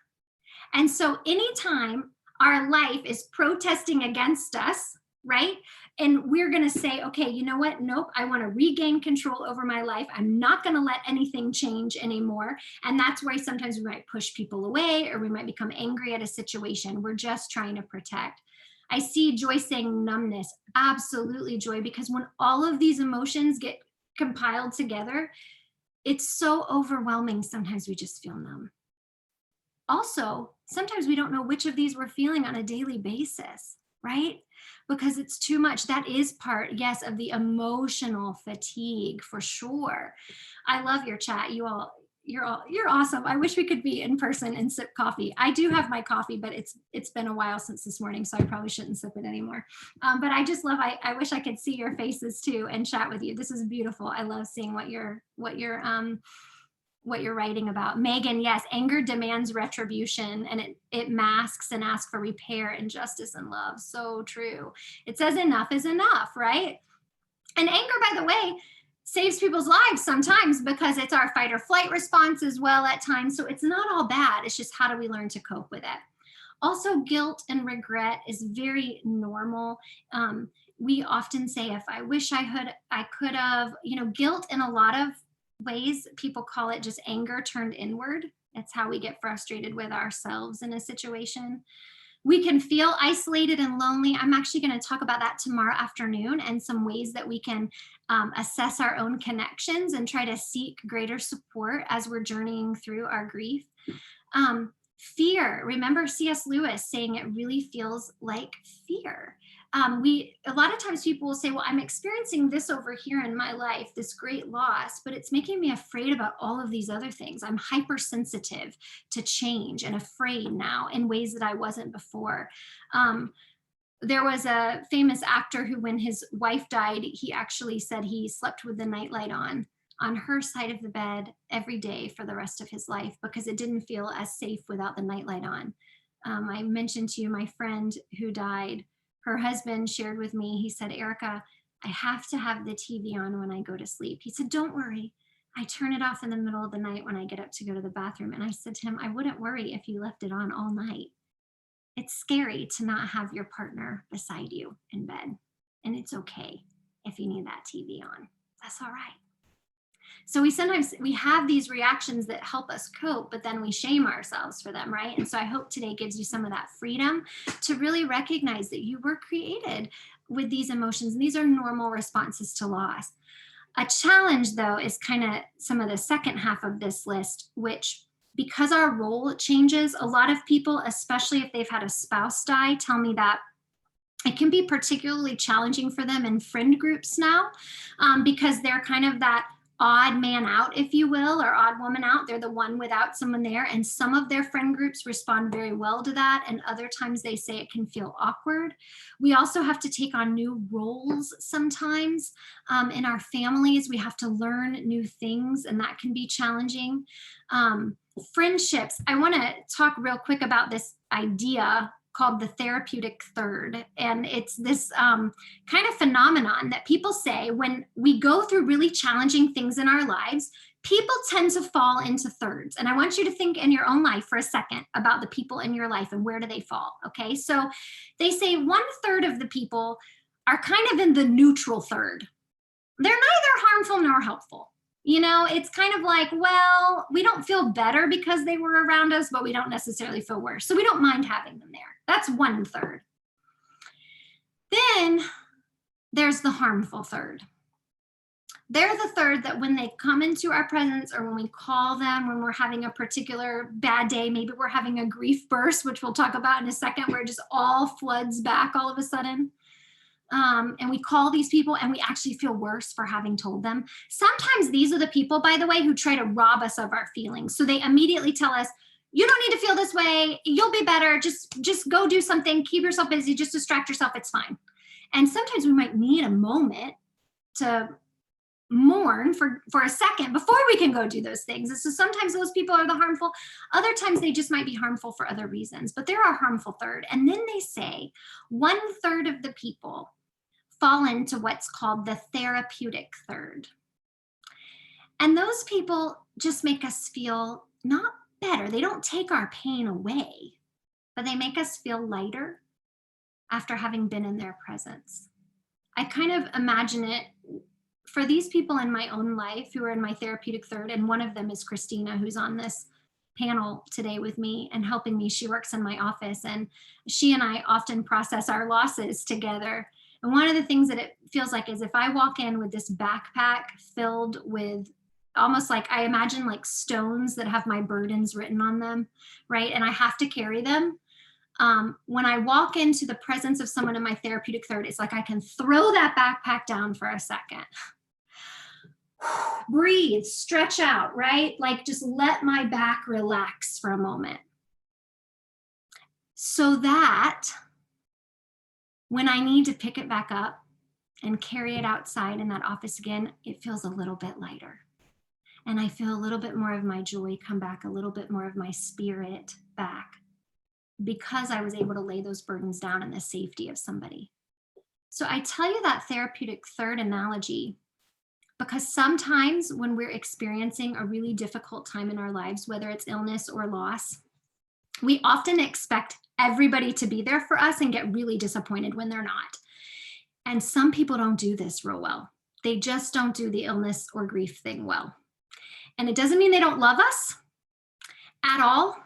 And so anytime our life is protesting against us, right? And we're going to say, okay, you know what? Nope, I want to regain control over my life. I'm not going to let anything change anymore. And that's why sometimes we might push people away, or we might become angry at a situation. We're just trying to protect. I see Joy saying numbness. Absolutely, Joy, because when all of these emotions get compiled together, it's so overwhelming. Sometimes we just feel numb. Also, sometimes we don't know which of these we're feeling on a daily basis, right? Because it's too much. That is part, yes, of the emotional fatigue for sure. I love your chat. You're awesome. I wish we could be in person and sip coffee. I do have my coffee, but it's been a while since this morning, so I probably shouldn't sip it anymore. But I just love, I wish I could see your faces too and chat with you. This is beautiful. I love seeing what you're writing about. Megan, yes, anger demands retribution, and it masks and asks for repair and justice and love. So true. It says enough is enough, right? And anger, by the way, saves people's lives sometimes, because it's our fight or flight response as well at times. So it's not all bad. It's just, how do we learn to cope with it? Also, guilt and regret is very normal. We often say, if I wish I could have, guilt in a lot of ways, people call it just anger turned inward. It's how we get frustrated with ourselves in a situation. We can feel isolated and lonely. I'm actually going to talk about that tomorrow afternoon, and some ways that we can assess our own connections and try to seek greater support as we're journeying through our grief. Fear. Remember C.S. Lewis saying it really feels like fear. A lot of times people will say, well, I'm experiencing this over here in my life, this great loss, but it's making me afraid about all of these other things. I'm hypersensitive to change and afraid now in ways that I wasn't before. There was a famous actor who, when his wife died, he actually said he slept with the nightlight on her side of the bed every day for the rest of his life, because it didn't feel as safe without the nightlight on. I mentioned to you my friend who died. Her husband shared with me, he said, Erica, I have to have the TV on when I go to sleep. He said, don't worry. I turn it off in the middle of the night when I get up to go to the bathroom. And I said to him, I wouldn't worry if you left it on all night. It's scary to not have your partner beside you in bed. And it's okay if you need that TV on. That's all right. So we sometimes have these reactions that help us cope, but then we shame ourselves for them, right? And so I hope today gives you some of that freedom to really recognize that you were created with these emotions, and these are normal responses to loss. A challenge, though, is kind of some of the second half of this list, which, because our role changes, a lot of people, especially if they've had a spouse die, tell me that it can be particularly challenging for them in friend groups now, because they're kind of that odd man out, if you will, or odd woman out. They're the one without someone there. And some of their friend groups respond very well to that. And other times they say it can feel awkward. We also have to take on new roles sometimes in our families. We have to learn new things, and that can be challenging. Friendships. I want to talk real quick about this idea called the therapeutic third. And it's this kind of phenomenon that people say when we go through really challenging things in our lives, people tend to fall into thirds. And I want you to think in your own life for a second about the people in your life and where do they fall, okay? So they say 1/3 of the people are kind of in the neutral third. They're neither harmful nor helpful. It's kind of like, well, we don't feel better because they were around us, but we don't necessarily feel worse. So we don't mind having them there. That's 1/3. Then there's the harmful third. they're the third that when they come into our presence or when we call them, when we're having a particular bad day, maybe we're having a grief burst, which we'll talk about in a second, where it just all floods back all of a sudden. And we call these people and we actually feel worse for having told them. Sometimes these are the people, by the way, who try to rob us of our feelings. So they immediately tell us, you don't need to feel this way. You'll be better. Just go do something. Keep yourself busy. Just distract yourself. It's fine. And sometimes we might need a moment to mourn for a second before we can go do those things. And so sometimes those people are the harmful. Other times they just might be harmful for other reasons, but they're our harmful third. And then they say 1/3 of the people fall into what's called the therapeutic third. And those people just make us feel not better. They don't take our pain away, but they make us feel lighter after having been in their presence. I kind of imagine it for these people in my own life who are in my therapeutic third, and one of them is Christina, who's on this panel today with me and helping me. She works in my office, and she and I often process our losses together. And one of the things that it feels like is if I walk in with this backpack filled with almost like, I imagine like stones that have my burdens written on them, right? And I have to carry them. When I walk into the presence of someone in my therapeutic third, it's like I can throw that backpack down for a second. Breathe, stretch out, right? Like just let my back relax for a moment. So that when I need to pick it back up and carry it outside in that office again, it feels a little bit lighter. And I feel a little bit more of my joy come back, a little bit more of my spirit back, because I was able to lay those burdens down in the safety of somebody. So I tell you that therapeutic third analogy because sometimes when we're experiencing a really difficult time in our lives, whether it's illness or loss, we often expect everybody to be there for us and get really disappointed when they're not. And some people don't do this real well. They just don't do the illness or grief thing well. And it doesn't mean they don't love us at all.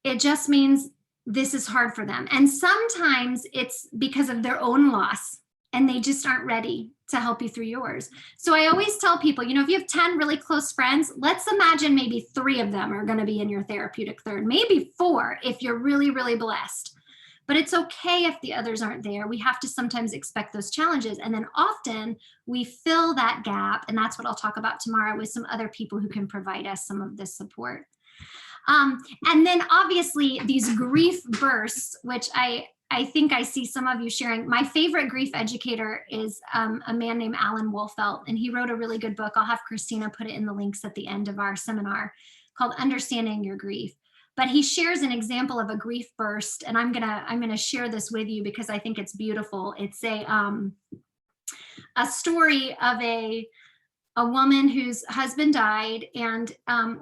It just means this is hard for them. And sometimes it's because of their own loss and they just aren't ready to help you through yours. So I always tell people, if you have 10 really close friends, let's imagine maybe 3 of them are going to be in your therapeutic third, maybe 4 if you're really, really blessed. But it's okay if the others aren't there. We have to sometimes expect those challenges. And then often we fill that gap. And that's what I'll talk about tomorrow with some other people who can provide us some of this support. And then obviously these grief bursts, which I think I see some of you sharing. My favorite grief educator is a man named Alan Wolfelt, and he wrote a really good book. I'll have Christina put it in the links at the end of our seminar, called Understanding Your Grief. But he shares an example of a grief burst, and I'm gonna share this with you because I think it's beautiful. It's a story of a woman whose husband died, and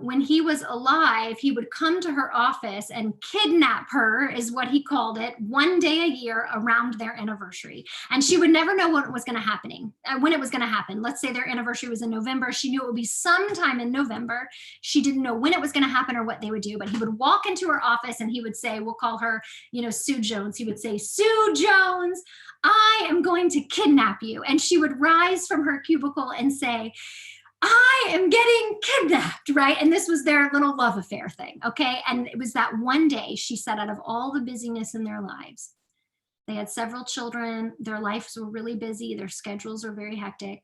when he was alive, he would come to her office and kidnap her, is what he called it, one day a year around their anniversary. And she would never know when it was going to happen. Let's say their anniversary was in November. She knew it would be sometime in November. She didn't know when it was going to happen or what they would do, but he would walk into her office and he would say, we'll call her, Sue Jones. He would say, Sue Jones, I am going to kidnap you. And she would rise from her cubicle and say, I am getting kidnapped, right? And this was their little love affair thing, okay? And it was that one day, she said, out of all the busyness in their lives, they had several children, their lives were really busy, their schedules were very hectic.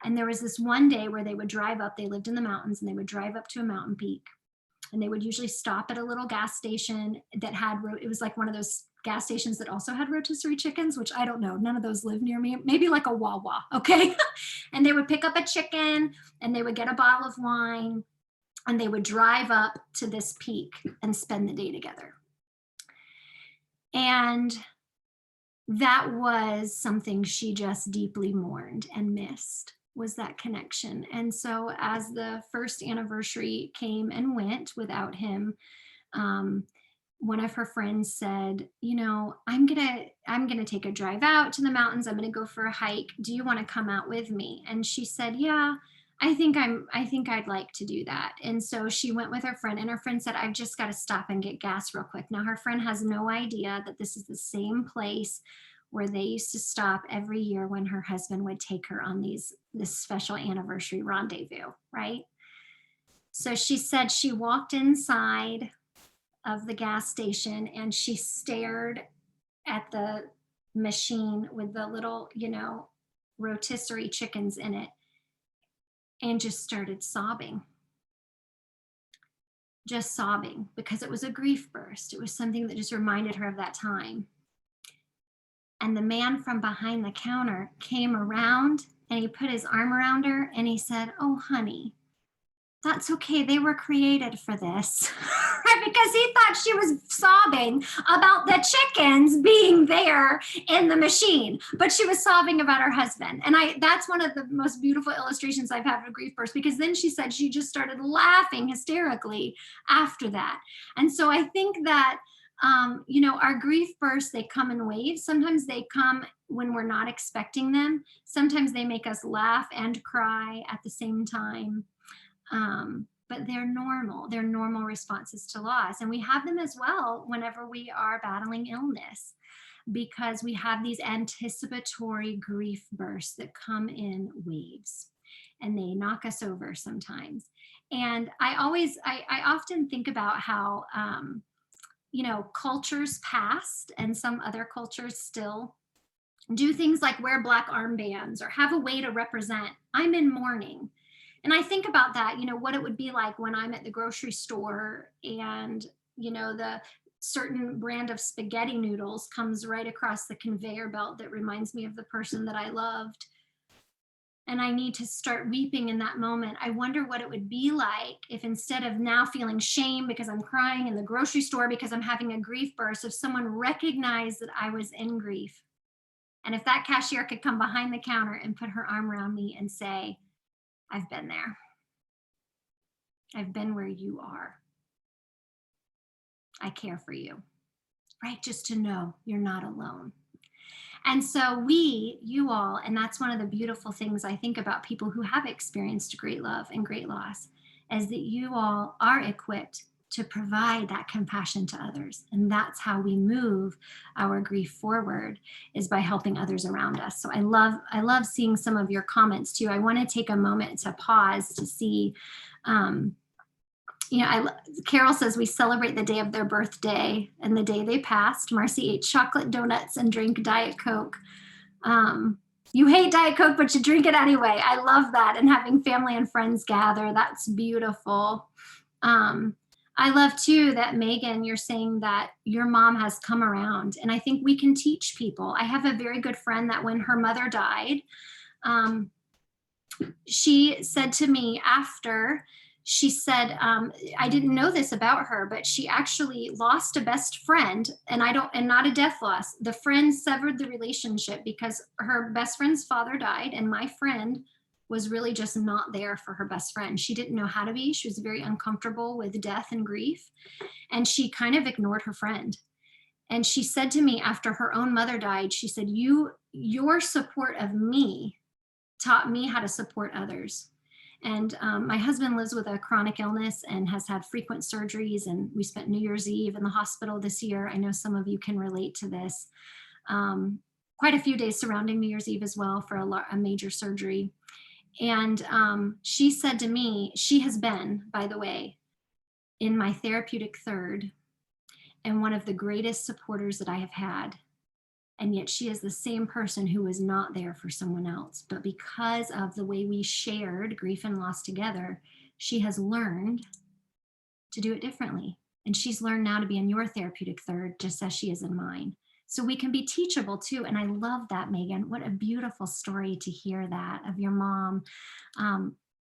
And there was this one day where they would drive up, they lived in the mountains, and they would drive up to a mountain peak. And they would usually stop at a little gas station that it was like one of those gas stations that also had rotisserie chickens, which I don't know, none of those live near me, maybe like a Wawa, okay? And they would pick up a chicken and they would get a bottle of wine and they would drive up to this peak and spend the day together. And that was something she just deeply mourned and missed, was that connection. And so as the first anniversary came and went without him, one of her friends said, I'm gonna take a drive out to the mountains. I'm gonna go for a hike. Do you want to come out with me? And she said, yeah, I think I'd like to do that. And so she went with her friend, and her friend said, I've just got to stop and get gas real quick. Now her friend has no idea that this is the same place where they used to stop every year when her husband would take her on these this special anniversary rendezvous, right? So she said she walked inside of the gas station and she stared at the machine with the little, rotisserie chickens in it and just started sobbing. Just sobbing because it was a grief burst. It was something that just reminded her of that time. And the man from behind the counter came around and he put his arm around her and he said, "Oh, honey, that's okay. They were created for this." Because he thought she was sobbing about the chickens being there in the machine, but she was sobbing about her husband. And that's one of the most beautiful illustrations I've had of a grief burst, because then she said she just started laughing hysterically after that. And so I think that, our grief bursts, they come in waves. Sometimes they come when we're not expecting them. Sometimes they make us laugh and cry at the same time. But they're normal responses to loss. And we have them as well whenever we are battling illness, because we have these anticipatory grief bursts that come in waves and they knock us over sometimes. And I often think about how, cultures past and some other cultures still do things like wear black armbands or have a way to represent, I'm in mourning. And I think about that, what it would be like when I'm at the grocery store and, the certain brand of spaghetti noodles comes right across the conveyor belt that reminds me of the person that I loved. And I need to start weeping in that moment. I wonder what it would be like if, instead of now feeling shame because I'm crying in the grocery store because I'm having a grief burst, if someone recognized that I was in grief. And if that cashier could come behind the counter and put her arm around me and say, "I've been there. I've been where you are. I care for you," right? Just to know you're not alone. And so you all, and that's one of the beautiful things I think about people who have experienced great love and great loss, is that you all are equipped to provide that compassion to others. And that's how we move our grief forward, is by helping others around us. So I love seeing some of your comments too. I want to take a moment to pause to see, Carol says we celebrate the day of their birthday and the day they passed. Marcy ate chocolate donuts and drank Diet Coke. You hate Diet Coke, but you drink it anyway. I love that. And having family and friends gather, that's beautiful. I love too that, Megan, you're saying that your mom has come around, and I think we can teach people. I have a very good friend that when her mother died, she said to me after, she said, I didn't know this about her, but she actually lost a best friend, and not a death loss. The friend severed the relationship because her best friend's father died, and my friend was really just not there for her best friend. She didn't know how to be. She was very uncomfortable with death and grief, and she kind of ignored her friend. And she said to me after her own mother died, she said, your support of me taught me how to support others. And my husband lives with a chronic illness and has had frequent surgeries, and we spent New Year's Eve in the hospital this year. I know some of you can relate to this. Quite a few days surrounding New Year's Eve as well for a major surgery. And she said to me, she has been, by the way, in my therapeutic third and one of the greatest supporters that I have had. And yet she is the same person who was not there for someone else. But because of the way we shared grief and loss together, she has learned to do it differently. And she's learned now to be in your therapeutic third, just as she is in mine. So we can be teachable too. And I love that, Megan. What a beautiful story to hear that of your mom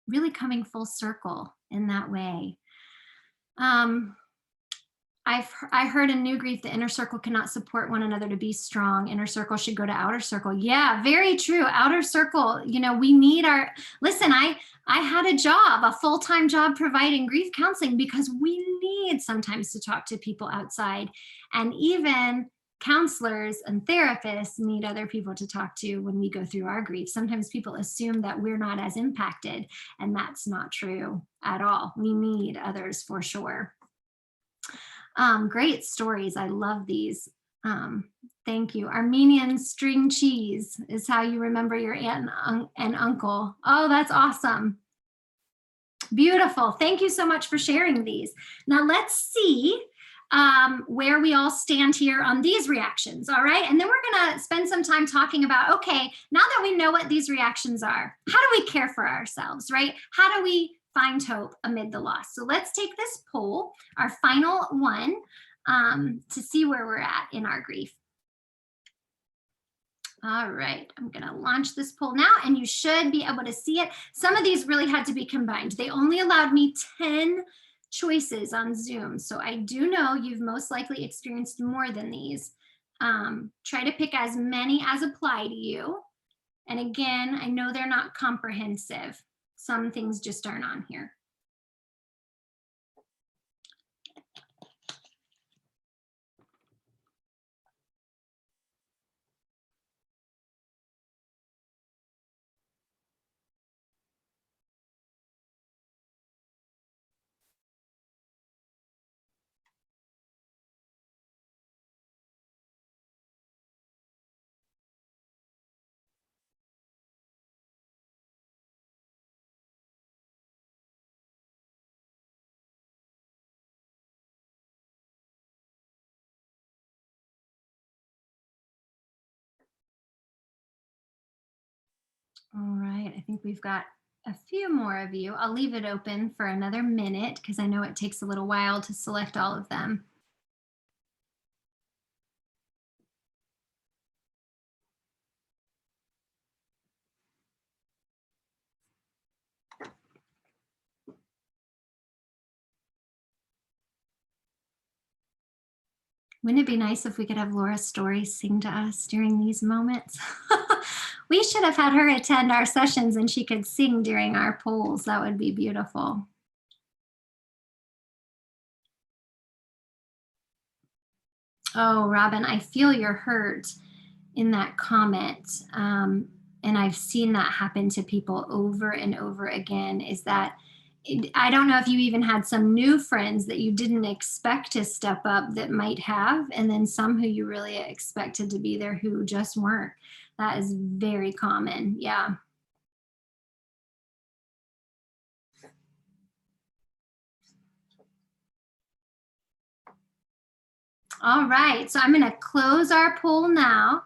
really coming full circle in that way. I heard in New Grief, the inner circle cannot support one another to be strong. Inner circle should go to outer circle. Yeah, very true. Outer circle, we need listen, I had a job, a full-time job providing grief counseling, because we need sometimes to talk to people outside. And even counselors and therapists need other people to talk to when we go through our grief. Sometimes people assume that we're not as impacted, and that's not true at all. We need others for sure. Great stories. I love these. Thank you. Armenian string cheese is how you remember your aunt and uncle. Oh, that's awesome. Beautiful. Thank you so much for sharing these. Now let's see where we all stand here on these reactions. All right. And then we're going to spend some time talking about, okay, now that we know what these reactions are, how do we care for ourselves, right? How do we find hope amid the loss? So let's take this poll, our final one, to see where we're at in our grief. All right, I'm gonna launch this poll now and you should be able to see it. Some of these really had to be combined. They only allowed me 10 choices on Zoom. So I do know you've most likely experienced more than these. Try to pick as many as apply to you. And again, I know they're not comprehensive. Some things just aren't on here. All right, I think we've got a few more of you. I'll leave it open for another minute because I know it takes a little while to select all of them. Wouldn't it be nice if we could have Laura Story sing to us during these moments? We should have had her attend our sessions and she could sing during our polls. That would be beautiful. Oh, Robin, I feel your hurt in that comment. And I've seen that happen to people over and over again, is that I don't know if you even had some new friends that you didn't expect to step up that might have, and then some who you really expected to be there who just weren't. That is very common. Yeah. All right, so I'm going to close our poll now.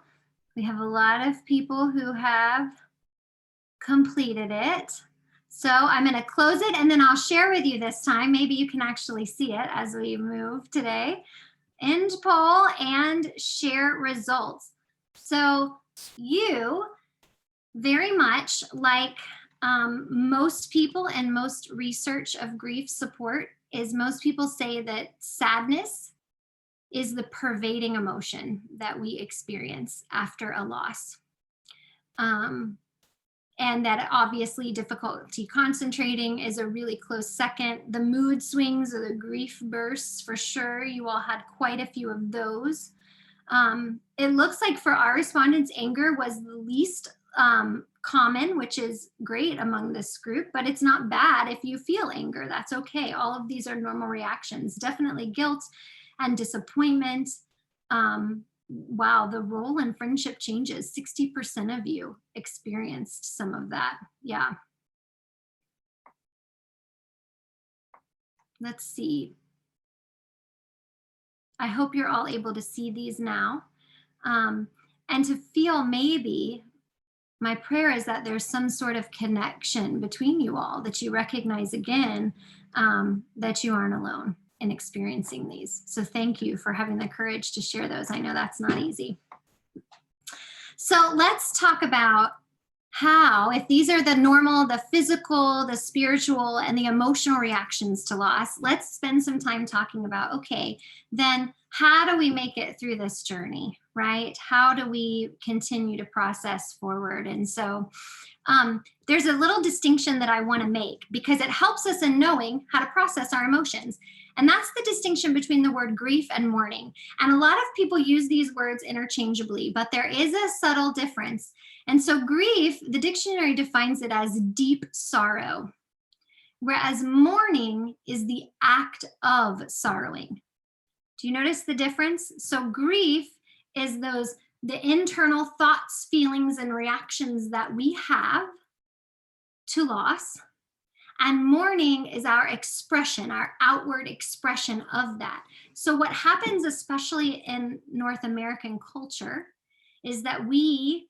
We have a lot of people who have completed it. So I'm going to close it and then I'll share with you this time. Maybe you can actually see it as we move today. End poll and share results. So you, very much like most people and most research of grief support, is most people say that sadness is the pervading emotion that we experience after a loss. And that obviously difficulty concentrating is a really close second. The mood swings or the grief bursts, for sure, you all had quite a few of those. It looks like for our respondents, anger was the least common, which is great among this group, but it's not bad if you feel anger. That's okay. All of these are normal reactions. Definitely guilt and disappointment. Wow, the role in friendship changes. 60% of you experienced some of that. Yeah. Let's see. I hope you're all able to see these now. And to feel, maybe my prayer is that there's some sort of connection between you all, that you recognize again that you aren't alone in experiencing these. So thank you for having the courage to share those. I know that's not easy. So let's talk about how, if these are the normal, the physical, the spiritual, and the emotional reactions to loss, let's spend some time talking about, okay, then how do we make it through this journey, right? How do we continue to process forward? And so there's a little distinction that I want to make because it helps us in knowing how to process our emotions. And that's the distinction between the word grief and mourning. And a lot of people use these words interchangeably, but there is a subtle difference. And so grief, the dictionary defines it as deep sorrow, whereas mourning is the act of sorrowing. Do you notice the difference? So grief is the internal thoughts, feelings, and reactions that we have to loss. And mourning is our expression, our outward expression of that. So what happens, especially in North American culture, is that we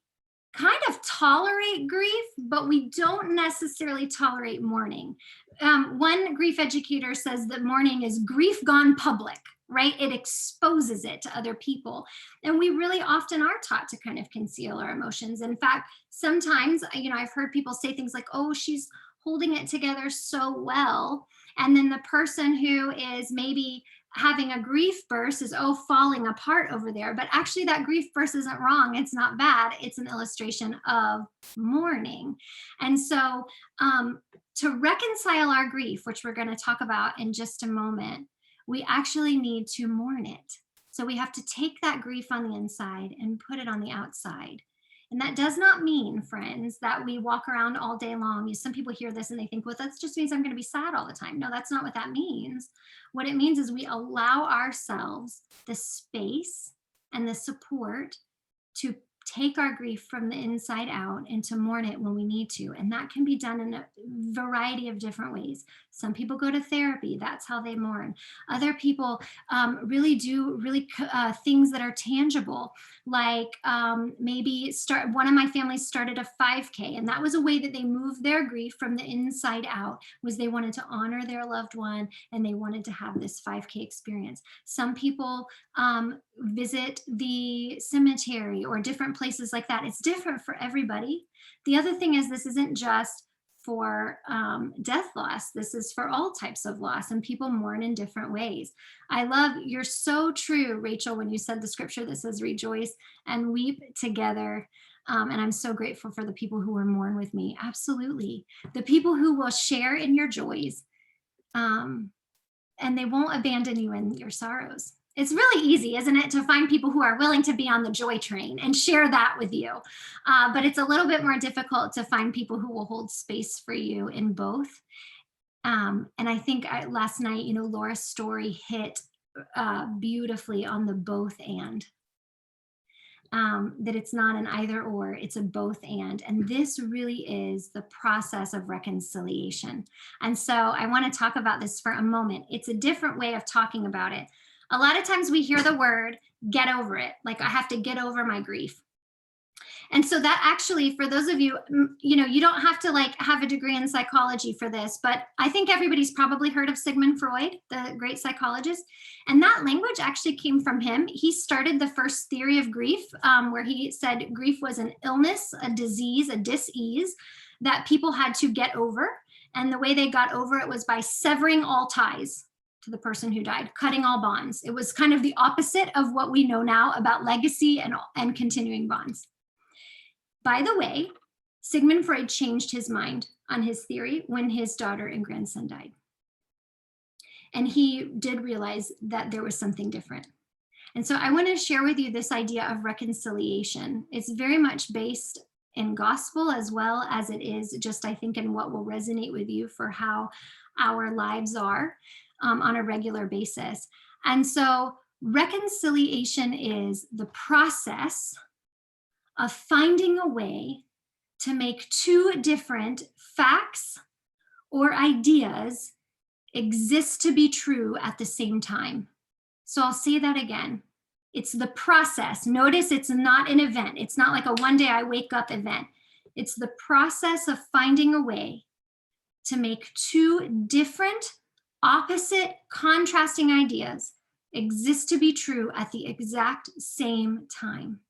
kind of tolerate grief, but we don't necessarily tolerate mourning. One grief educator says that mourning is grief gone public, right? It exposes it to other people. And we really often are taught to kind of conceal our emotions. In fact, sometimes, I've heard people say things like, oh, she's holding it together so well. And then the person who is maybe having a grief burst is, oh, falling apart over there. But actually that grief burst isn't wrong. It's not bad. It's an illustration of mourning. And so to reconcile our grief, which we're going to talk about in just a moment, we actually need to mourn it. So we have to take that grief on the inside and put it on the outside. And that does not mean, friends, that we walk around all day long. Some people hear this and they think, well, that just means I'm going to be sad all the time. No, that's not what that means. What it means is we allow ourselves the space and the support to take our grief from the inside out and to mourn it when we need to. And that can be done in a variety of different ways. Some people go to therapy. That's how they mourn. Other people really do things that are tangible, like maybe one of my families started a 5K, and that was a way that they moved their grief from the inside out, was they wanted to honor their loved one and they wanted to have this 5K experience. Some people visit the cemetery or different places like that. It's different for everybody. The other thing is, this isn't just for death loss. This is for all types of loss, and people mourn in different ways. You're so true, Rachel, when you said the scripture that says rejoice and weep together. And I'm so grateful for the people who will mourn with me. Absolutely. The people who will share in your joys, and they won't abandon you in your sorrows. It's really easy, isn't it, to find people who are willing to be on the joy train and share that with you. But it's a little bit more difficult to find people who will hold space for you in both. And I think last night, Laura's story hit beautifully on the both and. That it's not an either or, it's a both and. And this really is the process of reconciliation. And so I want to talk about this for a moment. It's a different way of talking about it. A lot of times we hear the word get over it, like I have to get over my grief. And so that actually, for those of you, you don't have to have a degree in psychology for this, but I think everybody's probably heard of Sigmund Freud, the great psychologist. And that language actually came from him. He started the first theory of grief, where he said grief was an illness, a disease, a dis-ease that people had to get over. And the way they got over it was by severing all ties to the person who died, cutting all bonds. It was kind of the opposite of what we know now about legacy and continuing bonds. By the way, Sigmund Freud changed his mind on his theory when his daughter and grandson died. And he did realize that there was something different. And so I want to share with you this idea of reconciliation. It's very much based in gospel, as well as it is just, I think, in what will resonate with you for how our lives are on a regular basis. And so reconciliation is the process of finding a way to make two different facts or ideas exist to be true at the same time. So I'll say that again. It's the process. Notice it's not an event. It's not like a one day I wake up event. It's the process of finding a way to make two different, opposite, contrasting ideas exist to be true at the exact same time.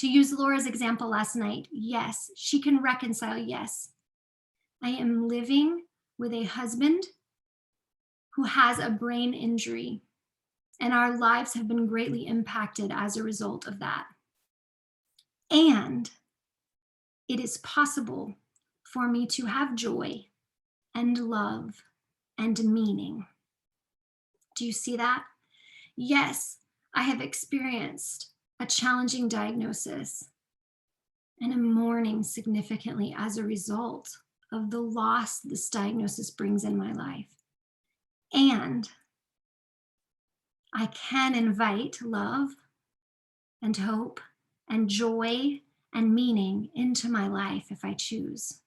To use Laura's example last night, yes, she can reconcile. Yes, I am living with a husband who has a brain injury, and our lives have been greatly impacted as a result of that. And it is possible for me to have joy and love and meaning. Do you see that? Yes, I have experienced a challenging diagnosis and am mourning significantly as a result of the loss this diagnosis brings in my life. And I can invite love and hope and joy and meaning into my life if I choose.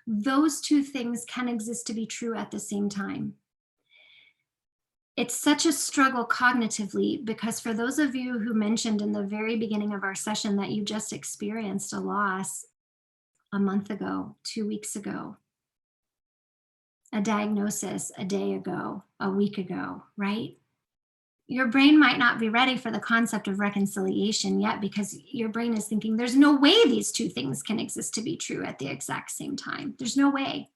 Those two things can exist to be true at the same time. It's such a struggle cognitively because for those of you who mentioned in the very beginning of our session that you just experienced a loss a month ago, 2 weeks ago, a diagnosis a day ago, a week ago, right? Your brain might not be ready for the concept of reconciliation yet because your brain is thinking there's no way these two things can exist to be true at the exact same time. There's no way.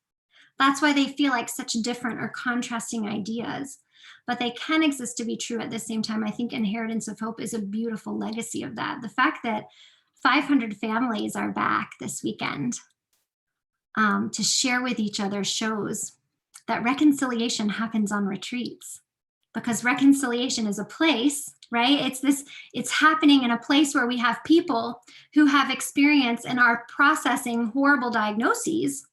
That's why they feel like such different or contrasting ideas, but they can exist to be true at the same time. I think Inheritance of Hope is a beautiful legacy of that. The fact that 500 families are back this weekend to share with each other shows that reconciliation happens on retreats, because reconciliation is a place, right? It's happening in a place where we have people who have experience and are processing horrible diagnoses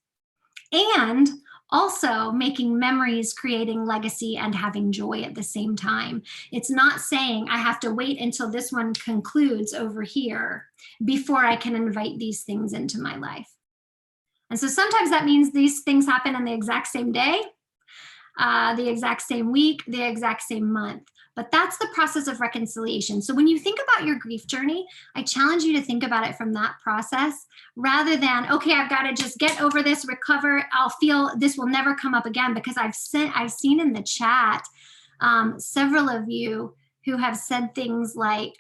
and also making memories, creating legacy, and having joy at the same time. It's not saying I have to wait until this one concludes over here before I can invite these things into my life. And so sometimes that means these things happen on the exact same day, the exact same week, the exact same month. But that's the process of reconciliation. So when you think about your grief journey, I challenge you to think about it from that process rather than, okay, I've got to just get over this, recover. I'll feel this will never come up again, because I've seen in the chat several of you who have said things like,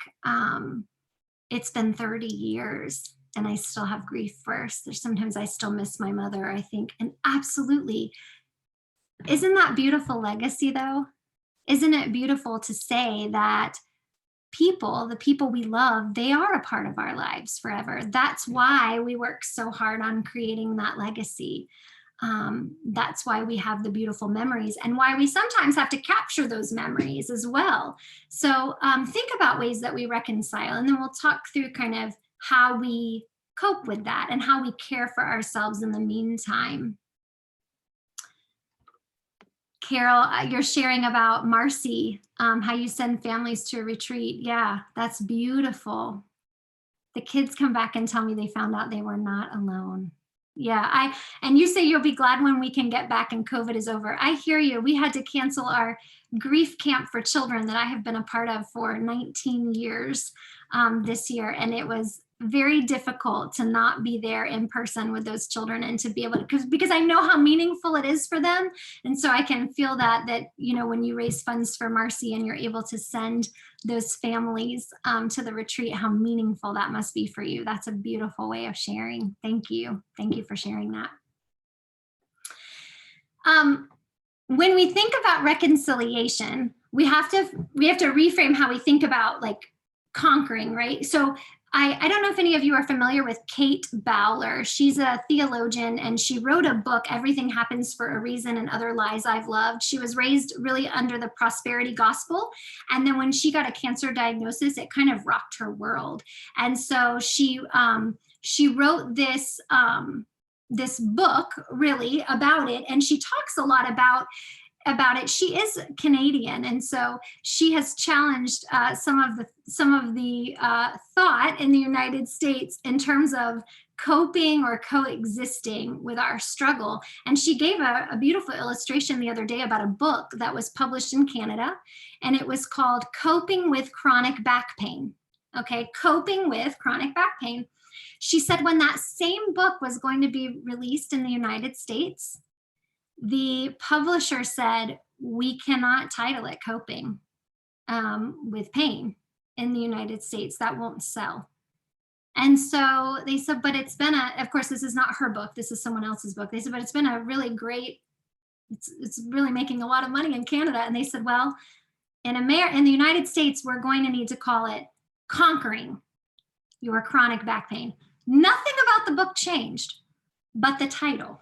it's been 30 years and I still have grief first. There's sometimes I still miss my mother, I think. And absolutely, isn't that beautiful legacy though? Isn't it beautiful to say that the people we love, they are a part of our lives forever? That's why we work so hard on creating that legacy. That's why we have the beautiful memories and why we sometimes have to capture those memories as well. So think about ways that we reconcile, and then we'll talk through kind of how we cope with that and how we care for ourselves in the meantime. Carol, you're sharing about Marcy, how you send families to a retreat. Yeah, that's beautiful. The kids come back and tell me they found out they were not alone. Yeah, and you say you'll be glad when we can get back and COVID is over. I hear you. We had to cancel our grief camp for children that I have been a part of for 19 years this year. And it was very difficult to not be there in person with those children and to be able to, because I know how meaningful it is for them. And so I can feel that, you know, when you raise funds for Marcy and you're able to send those families to the retreat, how meaningful that must be for you. That's a beautiful way of sharing. Thank you. Thank you for sharing that. When we think about reconciliation, we have to reframe how we think about like conquering, right? So I don't know if any of you are familiar with Kate Bowler. She's a theologian and she wrote a book, Everything Happens for a Reason and Other Lies I've Loved. She was raised really under the prosperity gospel. And then when she got a cancer diagnosis, it kind of rocked her world. And so she wrote this book really about it. And she talks a lot about it. She is Canadian, and so she has challenged some of the thought in the United States in terms of coping or coexisting with our struggle. And she gave a beautiful illustration the other day about a book that was published in Canada, and it was called Coping with Chronic Back Pain. Okay, Coping with Chronic Back Pain. She said when that same book was going to be released in the United States, the publisher said, we cannot title it Coping with Pain in the United States. That won't sell. And so they said, but it's been of course, this is not her book. This is someone else's book. They said, but it's been a really great, it's really making a lot of money in Canada. And they said, well, in the United States, we're going to need to call it Conquering Your Chronic Back Pain. Nothing about the book changed, but the title.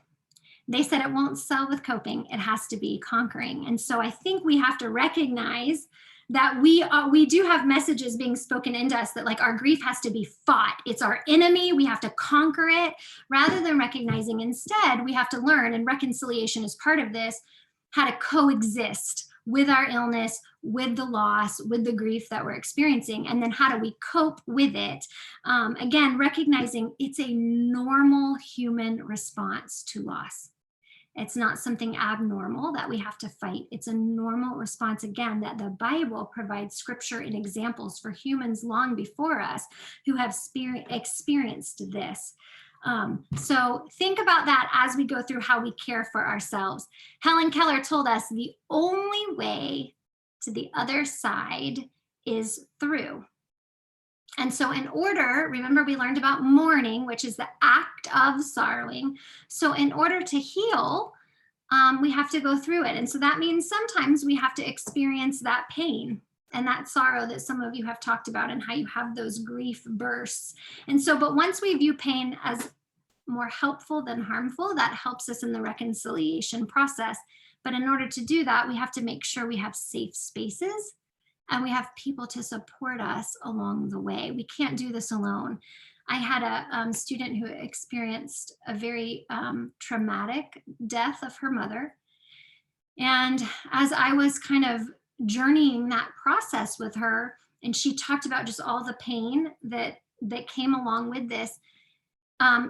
They said it won't sell with Coping. It has to be Conquering. And so I think we have to recognize that we do have messages being spoken into us that like our grief has to be fought. It's our enemy. We have to conquer it, rather than recognizing instead we have to learn, and reconciliation is part of this, how to coexist with our illness, with the loss, with the grief that we're experiencing, and then how do we cope with it? Again, recognizing it's a normal human response to loss. It's not something abnormal that we have to fight. It's a normal response, again, that the Bible provides scripture and examples for humans long before us who have experienced this. So think about that as we go through how we care for ourselves. Helen Keller told us the only way to the other side is through. And so in order, remember we learned about mourning, which is the act of sorrowing. So in order to heal, we have to go through it. And so that means sometimes we have to experience that pain and that sorrow that some of you have talked about, and how you have those grief bursts. And so, but once we view pain as more helpful than harmful, that helps us in the reconciliation process. But in order to do that, we have to make sure we have safe spaces and we have people to support us along the way. We can't do this alone. I had a student who experienced a very traumatic death of her mother. And as I was kind of journeying that process with her, and she talked about just all the pain that came along with this,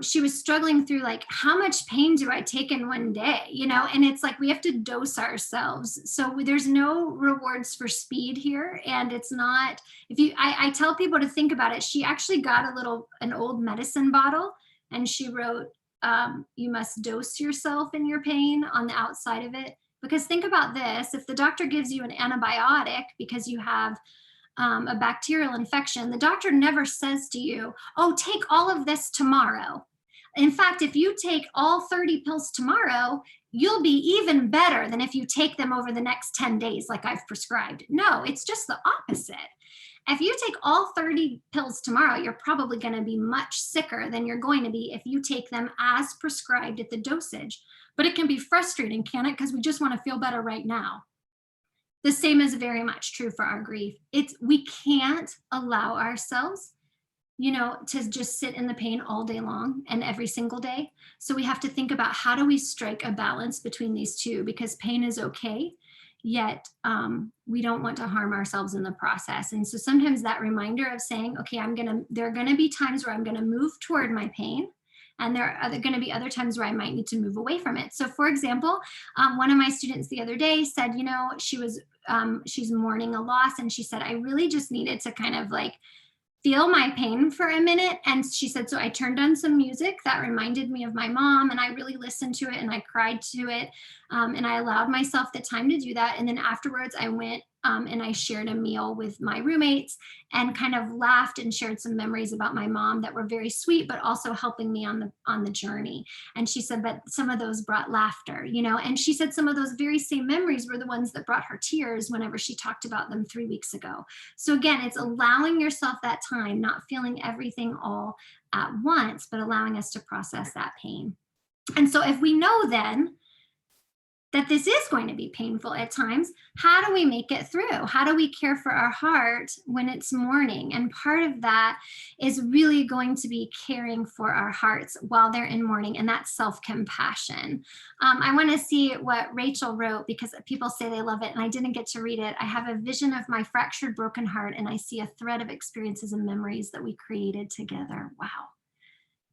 she was struggling through like, how much pain do I take in one day? You know, and it's like we have to dose ourselves. So there's no rewards for speed here. And it's not, if you, I tell people to think about it. She actually got an old medicine bottle, and she wrote, you must dose yourself in your pain on the outside of it. Because think about this, if the doctor gives you an antibiotic because you have a bacterial infection, the doctor never says to you, oh, take all of this tomorrow. In fact, if you take all 30 pills tomorrow, you'll be even better than if you take them over the next 10 days like I've prescribed. No, it's just the opposite. If you take all 30 pills tomorrow, you're probably going to be much sicker than you're going to be if you take them as prescribed at the dosage. But it can be frustrating, can it? Because we just want to feel better right now. The same is very much true for our grief. We can't allow ourselves, to just sit in the pain all day long and every single day. So we have to think about, how do we strike a balance between these two? Because pain is okay, yet we don't want to harm ourselves in the process. And so sometimes that reminder of saying, okay, there are gonna be times where I'm gonna move toward my pain, and there are going to be other times where I might need to move away from it. So for example, one of my students the other day said, she's mourning a loss, and she said, I really just needed to kind of like feel my pain for a minute. And she said, so I turned on some music that reminded me of my mom, and I really listened to it and I cried to it. And I allowed myself the time to do that. And then afterwards I went and I shared a meal with my roommates and kind of laughed and shared some memories about my mom that were very sweet, but also helping me on the journey. And she said, but some of those brought laughter, and she said some of those very same memories were the ones that brought her tears whenever she talked about them 3 weeks ago. So again, it's allowing yourself that time, not feeling everything all at once, but allowing us to process that pain. And so if we know then that this is going to be painful at times, how do we make it through? How do we care for our heart when it's mourning? And part of that is really going to be caring for our hearts while they're in mourning, and that's self-compassion. I want to see what Rachel wrote, because people say they love it, and I didn't get to read it. I have a vision of my fractured, broken heart, and I see a thread of experiences and memories that we created together. Wow.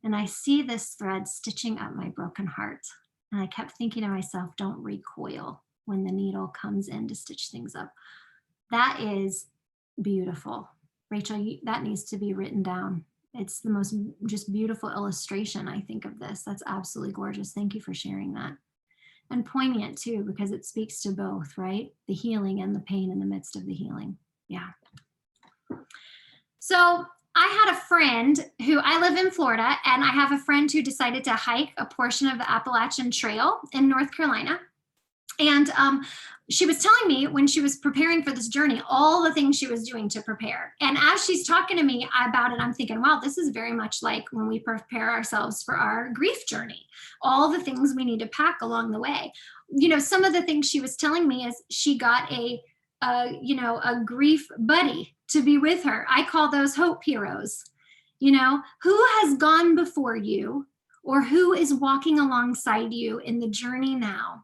And I see this thread stitching up my broken heart. And I kept thinking to myself, don't recoil when the needle comes in to stitch things up. That is beautiful. Rachel, that needs to be written down. It's the most just beautiful illustration, I think, of this. That's absolutely gorgeous. Thank you for sharing that. And poignant too, because it speaks to both, right? The healing and the pain in the midst of the healing. Yeah. So I had a friend I live in Florida, and I have a friend who decided to hike a portion of the Appalachian Trail in North Carolina. And she was telling me when she was preparing for this journey, all the things she was doing to prepare. And as she's talking to me about it, I'm thinking, wow, this is very much like when we prepare ourselves for our grief journey, all the things we need to pack along the way. Some of the things she was telling me is she got a grief buddy to be with her. I call those hope heroes. Who has gone before you, or who is walking alongside you in the journey now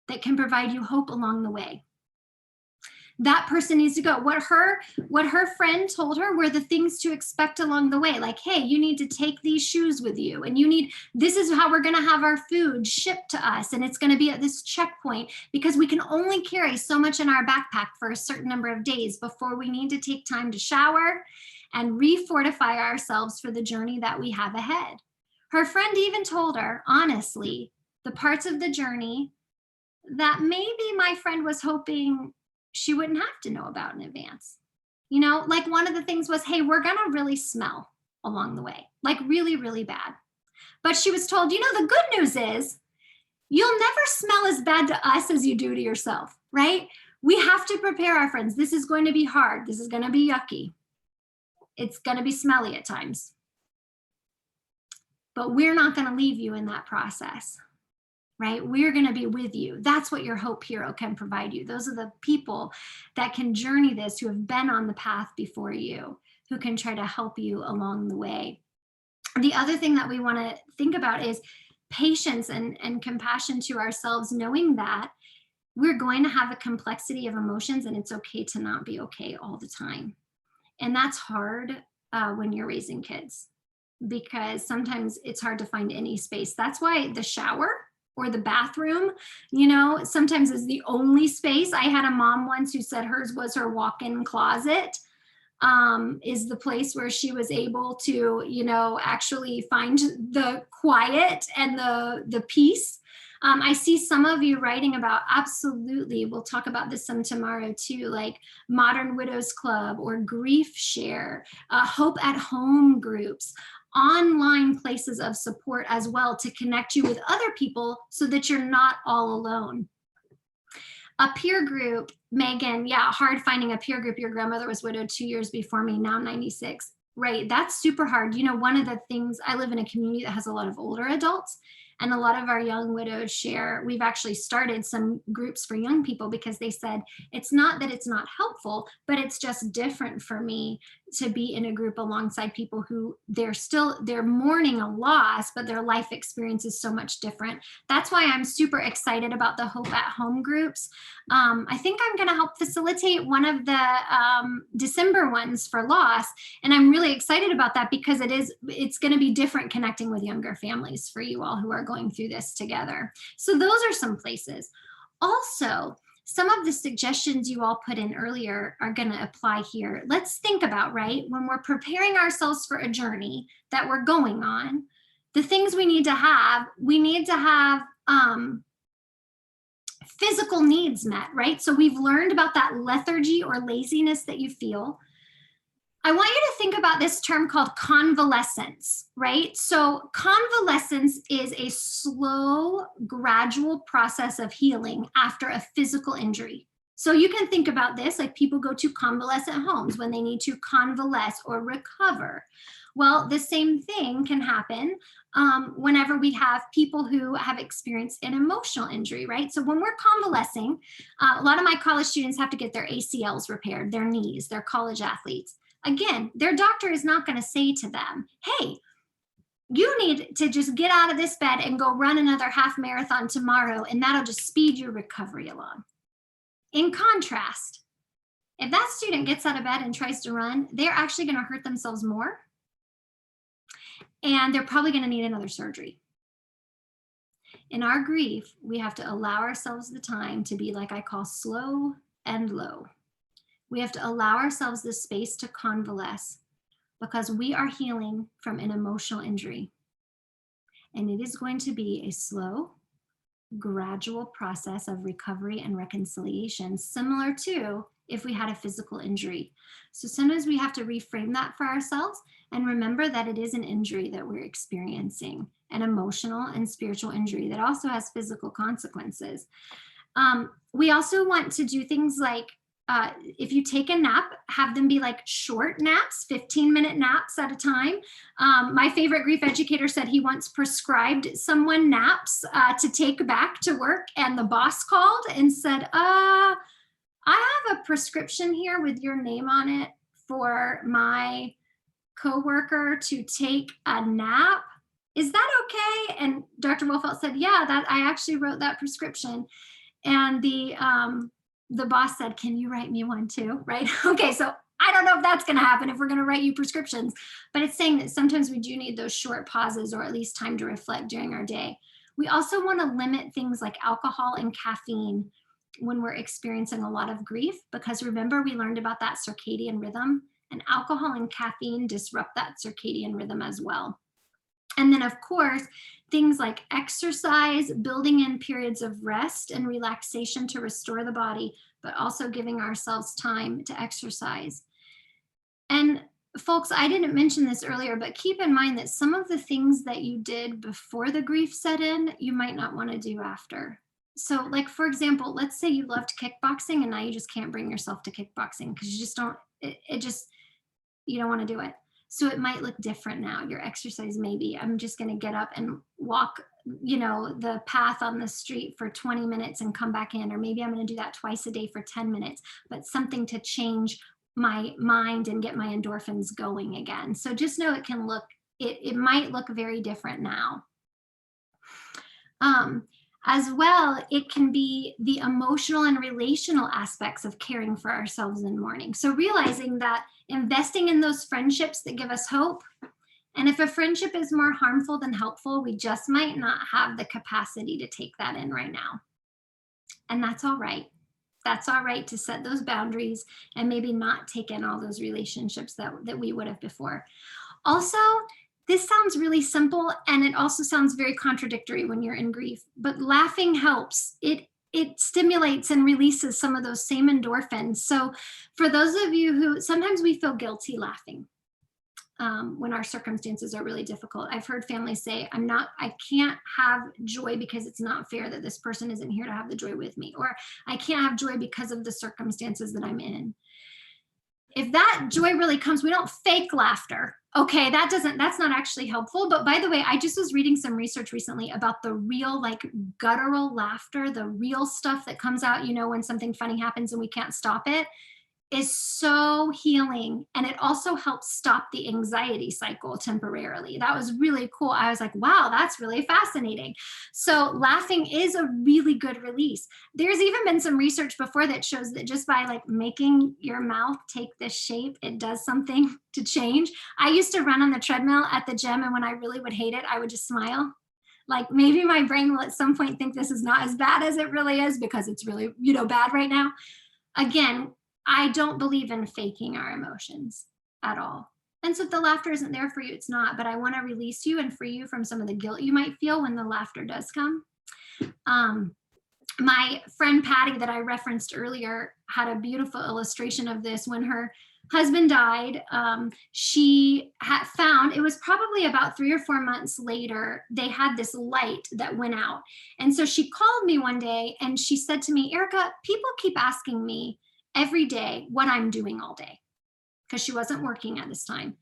that can provide you hope along the way? That person needs to go. What her friend told her were the things to expect along the way. Like, hey, you need to take these shoes with you, and this is how we're going to have our food shipped to us, and it's going to be at this checkpoint, because we can only carry so much in our backpack for a certain number of days before we need to take time to shower and refortify ourselves for the journey that we have ahead. Her friend even told her, honestly, the parts of the journey that maybe my friend was hoping she wouldn't have to know about in advance. Like one of the things was, hey, we're gonna really smell along the way, like really, really bad. But she was told, the good news is you'll never smell as bad to us as you do to yourself, right? We have to prepare our friends. This is going to be hard. This is going to be yucky. It's going to be smelly at times. But we're not going to leave you in that process, right? We're going to be with you. That's what your Hope Hero can provide you. Those are the people that can journey this, who have been on the path before you, who can try to help you along the way. The other thing that we want to think about is patience and compassion to ourselves, knowing that we're going to have a complexity of emotions, and it's okay to not be okay all the time. And that's hard when you're raising kids, because sometimes it's hard to find any space. That's why the shower or the bathroom, sometimes is the only space. I had a mom once who said hers was her walk-in closet, is the place where she was able to, actually find the quiet and the peace. I see some of you writing about, absolutely, we'll talk about this some tomorrow too, like Modern Widows Club or Grief Share, Hope at Home groups, online places of support as well, to connect you with other people so that you're not all alone. A peer group, Megan, yeah, hard finding a peer group. Your grandmother was widowed 2 years before me, now 96. Right, that's super hard. One of the things, I live in a community that has a lot of older adults, and a lot of our young widows share. We've actually started some groups for young people because they said, it's not that it's not helpful, but it's just different for me to be in a group alongside people who they're mourning a loss, but their life experience is so much different. That's why I'm super excited about the Hope at Home groups. I think I'm going to help facilitate one of the December ones for loss. And I'm really excited about that, because it's going to be different connecting with younger families for you all who are going through this together. So those are some places. Also, some of the suggestions you all put in earlier are going to apply here. Let's think about, right, when we're preparing ourselves for a journey that we're going on, the things we need to have physical needs met, right? So we've learned about that lethargy or laziness that you feel. I want you to think about this term called convalescence, right? So convalescence is a slow, gradual process of healing after a physical injury. So you can think about this like people go to convalescent homes when they need to convalesce or recover. Well, the same thing can happen whenever we have people who have experienced an emotional injury, right? So when we're convalescing, a lot of my college students have to get their ACLs repaired, their knees, they're college athletes. Again, their doctor is not going to say to them, hey, you need to just get out of this bed and go run another half marathon tomorrow, and that'll just speed your recovery along. In contrast, if that student gets out of bed and tries to run, they're actually going to hurt themselves more, and they're probably going to need another surgery. In our grief, we have to allow ourselves the time to be, like I call, slow and low. We have to allow ourselves the space to convalesce, because we are healing from an emotional injury. And it is going to be a slow, gradual process of recovery and reconciliation, similar to if we had a physical injury. So sometimes we have to reframe that for ourselves and remember that it is an injury that we're experiencing, an emotional and spiritual injury that also has physical consequences. We also want to do things like, if you take a nap, have them be like short naps, 15-minute naps at a time. My favorite grief educator said he once prescribed someone naps to take back to work, and the boss called and said, I have a prescription here with your name on it for my coworker to take a nap. Is that okay? And Dr. Wolfelt said, yeah, that I actually wrote that prescription. And the the boss said, can you write me one too? Right? Okay, so I don't know if that's going to happen if we're going to write you prescriptions, but it's saying that sometimes we do need those short pauses or at least time to reflect during our day. We also want to limit things like alcohol and caffeine when we're experiencing a lot of grief, because remember, we learned about that circadian rhythm, and alcohol and caffeine disrupt that circadian rhythm as well. And then, of course, things like exercise, building in periods of rest and relaxation to restore the body, but also giving ourselves time to exercise. And folks, I didn't mention this earlier, but keep in mind that some of the things that you did before the grief set in, you might not want to do after. So, like, for example, let's say you loved kickboxing and now you just can't bring yourself to kickboxing because you just don't, you don't want to do it. So it might look different now. Your exercise, maybe I'm just going to get up and walk, the path on the street for 20 minutes and come back in, or maybe I'm going to do that twice a day for 10 minutes, but something to change my mind and get my endorphins going again. So just know it might look very different now. As well, it can be the emotional and relational aspects of caring for ourselves in mourning. So realizing that investing in those friendships that give us hope, and if a friendship is more harmful than helpful, we just might not have the capacity to take that in right now. And that's all right. That's all right to set those boundaries and maybe not take in all those relationships that we would have before. Also, this sounds really simple, and it also sounds very contradictory when you're in grief, but laughing helps. It stimulates and releases some of those same endorphins. So for those of you who, sometimes we feel guilty laughing when our circumstances are really difficult. I've heard families say, I can't have joy because it's not fair that this person isn't here to have the joy with me, or I can't have joy because of the circumstances that I'm in. If that joy really comes, we don't fake laughter. Okay, that's not actually helpful. But by the way, I just was reading some research recently about the real, like, guttural laughter, the real stuff that comes out, when something funny happens and we can't stop it, is so healing. And it also helps stop the anxiety cycle temporarily. That was really cool. I was like, wow, that's really fascinating. So laughing is a really good release. There's even been some research before that shows that just by, like, making your mouth take this shape, it does something to change. I used to run on the treadmill at the gym, and when I really would hate it, I would just smile. Like, maybe my brain will at some point think this is not as bad as it really is because it's really, bad right now. Again, I don't believe in faking our emotions at all. And so if the laughter isn't there for you, it's not, but I want to release you and free you from some of the guilt you might feel when the laughter does come. My friend Patty that I referenced earlier had a beautiful illustration of this. When her husband died, she had found, it was probably about 3 or 4 months later, they had this light that went out. And so she called me one day and she said to me, Erica, people keep asking me every day what I'm doing all day, because she wasn't working at this time.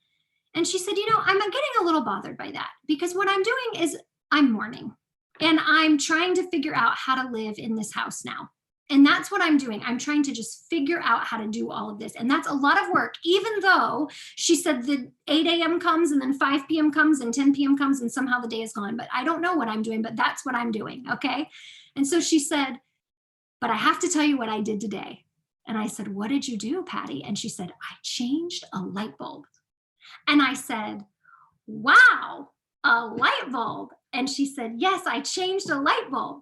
And she said, I'm getting a little bothered by that, because what I'm doing is I'm mourning and I'm trying to figure out how to live in this house now. And that's what I'm doing. I'm trying to just figure out how to do all of this. And that's a lot of work, even though she said the 8 a.m. comes and then 5 p.m. comes and 10 p.m. comes and somehow the day is gone. But I don't know what I'm doing, but that's what I'm doing. Okay. And so she said, but I have to tell you what I did today. And I said, what did you do, Patty? And she said, I changed a light bulb. And I said, wow, a light bulb. And she said, yes, I changed a light bulb.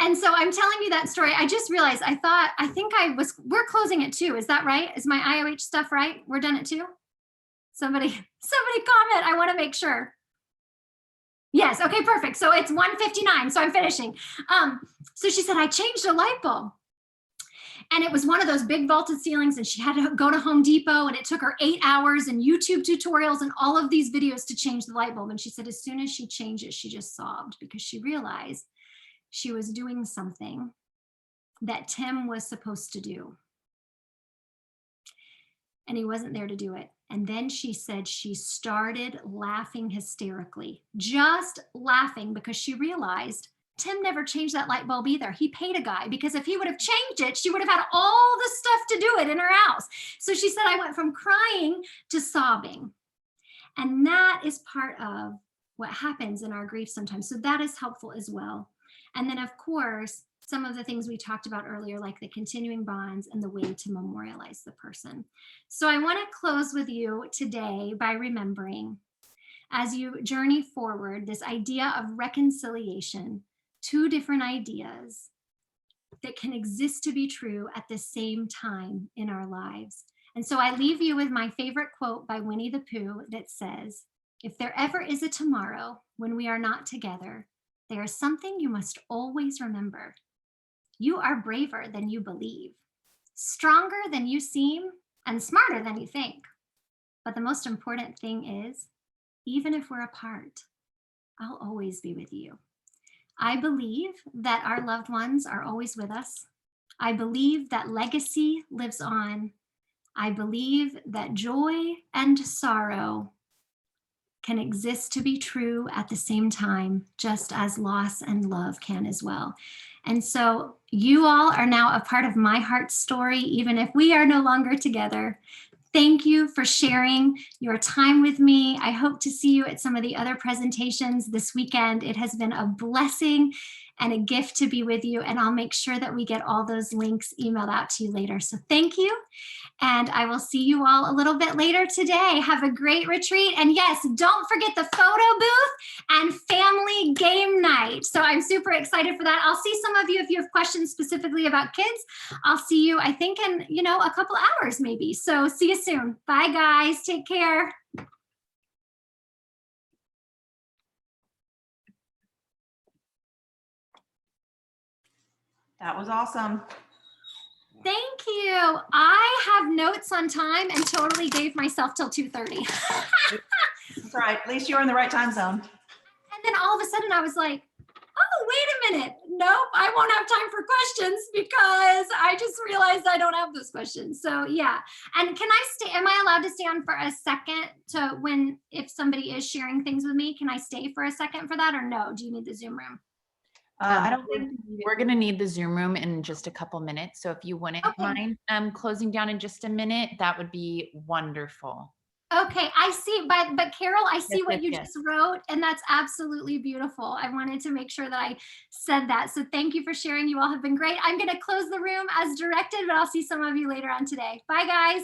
And so I'm telling you that story. I just realized, we're closing at 2. Is that right? Is my IoH stuff right? We're done at 2? Somebody comment. I want to make sure. Yes. Okay, perfect. So it's 1:59. So I'm finishing. So she said, I changed a light bulb. And it was one of those big vaulted ceilings, and she had to go to Home Depot, and it took her 8 hours and YouTube tutorials and all of these videos to change the light bulb. And she said, as soon as she changed it, she just sobbed, because she realized she was doing something that Tim was supposed to do. And he wasn't there to do it. And then she said she started laughing hysterically, just laughing, because she realized Tim never changed that light bulb either. He paid a guy, because if he would have changed it, she would have had all the stuff to do it in her house. So she said, I went from crying to sobbing. And that is part of what happens in our grief sometimes. So that is helpful as well. And then, of course, some of the things we talked about earlier, like the continuing bonds and the way to memorialize the person. So I want to close with you today by remembering, as you journey forward, this idea of reconciliation, two different ideas that can exist to be true at the same time in our lives. And so I leave you with my favorite quote by Winnie the Pooh that says, "If there ever is a tomorrow when we are not together, there is something you must always remember. You are braver than you believe, stronger than you seem, and smarter than you think. But the most important thing is, even if we're apart, I'll always be with you." I believe that our loved ones are always with us. I believe that legacy lives on. I believe that joy and sorrow can exist to be true at the same time, just as loss and love can as well. And so you all are now a part of my heart story, even if we are no longer together. Thank you for sharing your time with me. I hope to see you at some of the other presentations this weekend. It has been a blessing and a gift to be with you, and I'll make sure that we get all those links emailed out to you later. So thank you, and I will see you all a little bit later today. Have a great retreat, and yes, don't forget the photo booth and family game night. So I'm super excited for that. I'll see some of you if you have questions specifically about kids. I'll see you, I think, in a couple hours maybe. So see you soon. Bye guys, take care.
That was awesome.
Thank you. I have notes on time and totally gave myself till 2:30.
That's right. At least you were in the right time zone.
And then all of a sudden I was like, oh, wait a minute. Nope, I won't have time for questions because I just realized I don't have those questions. So yeah. And can I stay, am I allowed to stay on for a second if somebody is sharing things with me, can I stay for a second for that or no? Do you need the Zoom room?
I don't think we're going to need the Zoom room in just a couple minutes. So if you wouldn't mind closing down in just a minute, that would be wonderful.
Okay, I see, but Carol, I see what you just wrote, and that's absolutely beautiful. I wanted to make sure that I said that. So thank you for sharing. You all have been great. I'm going to close the room as directed, but I'll see some of you later on today. Bye, guys.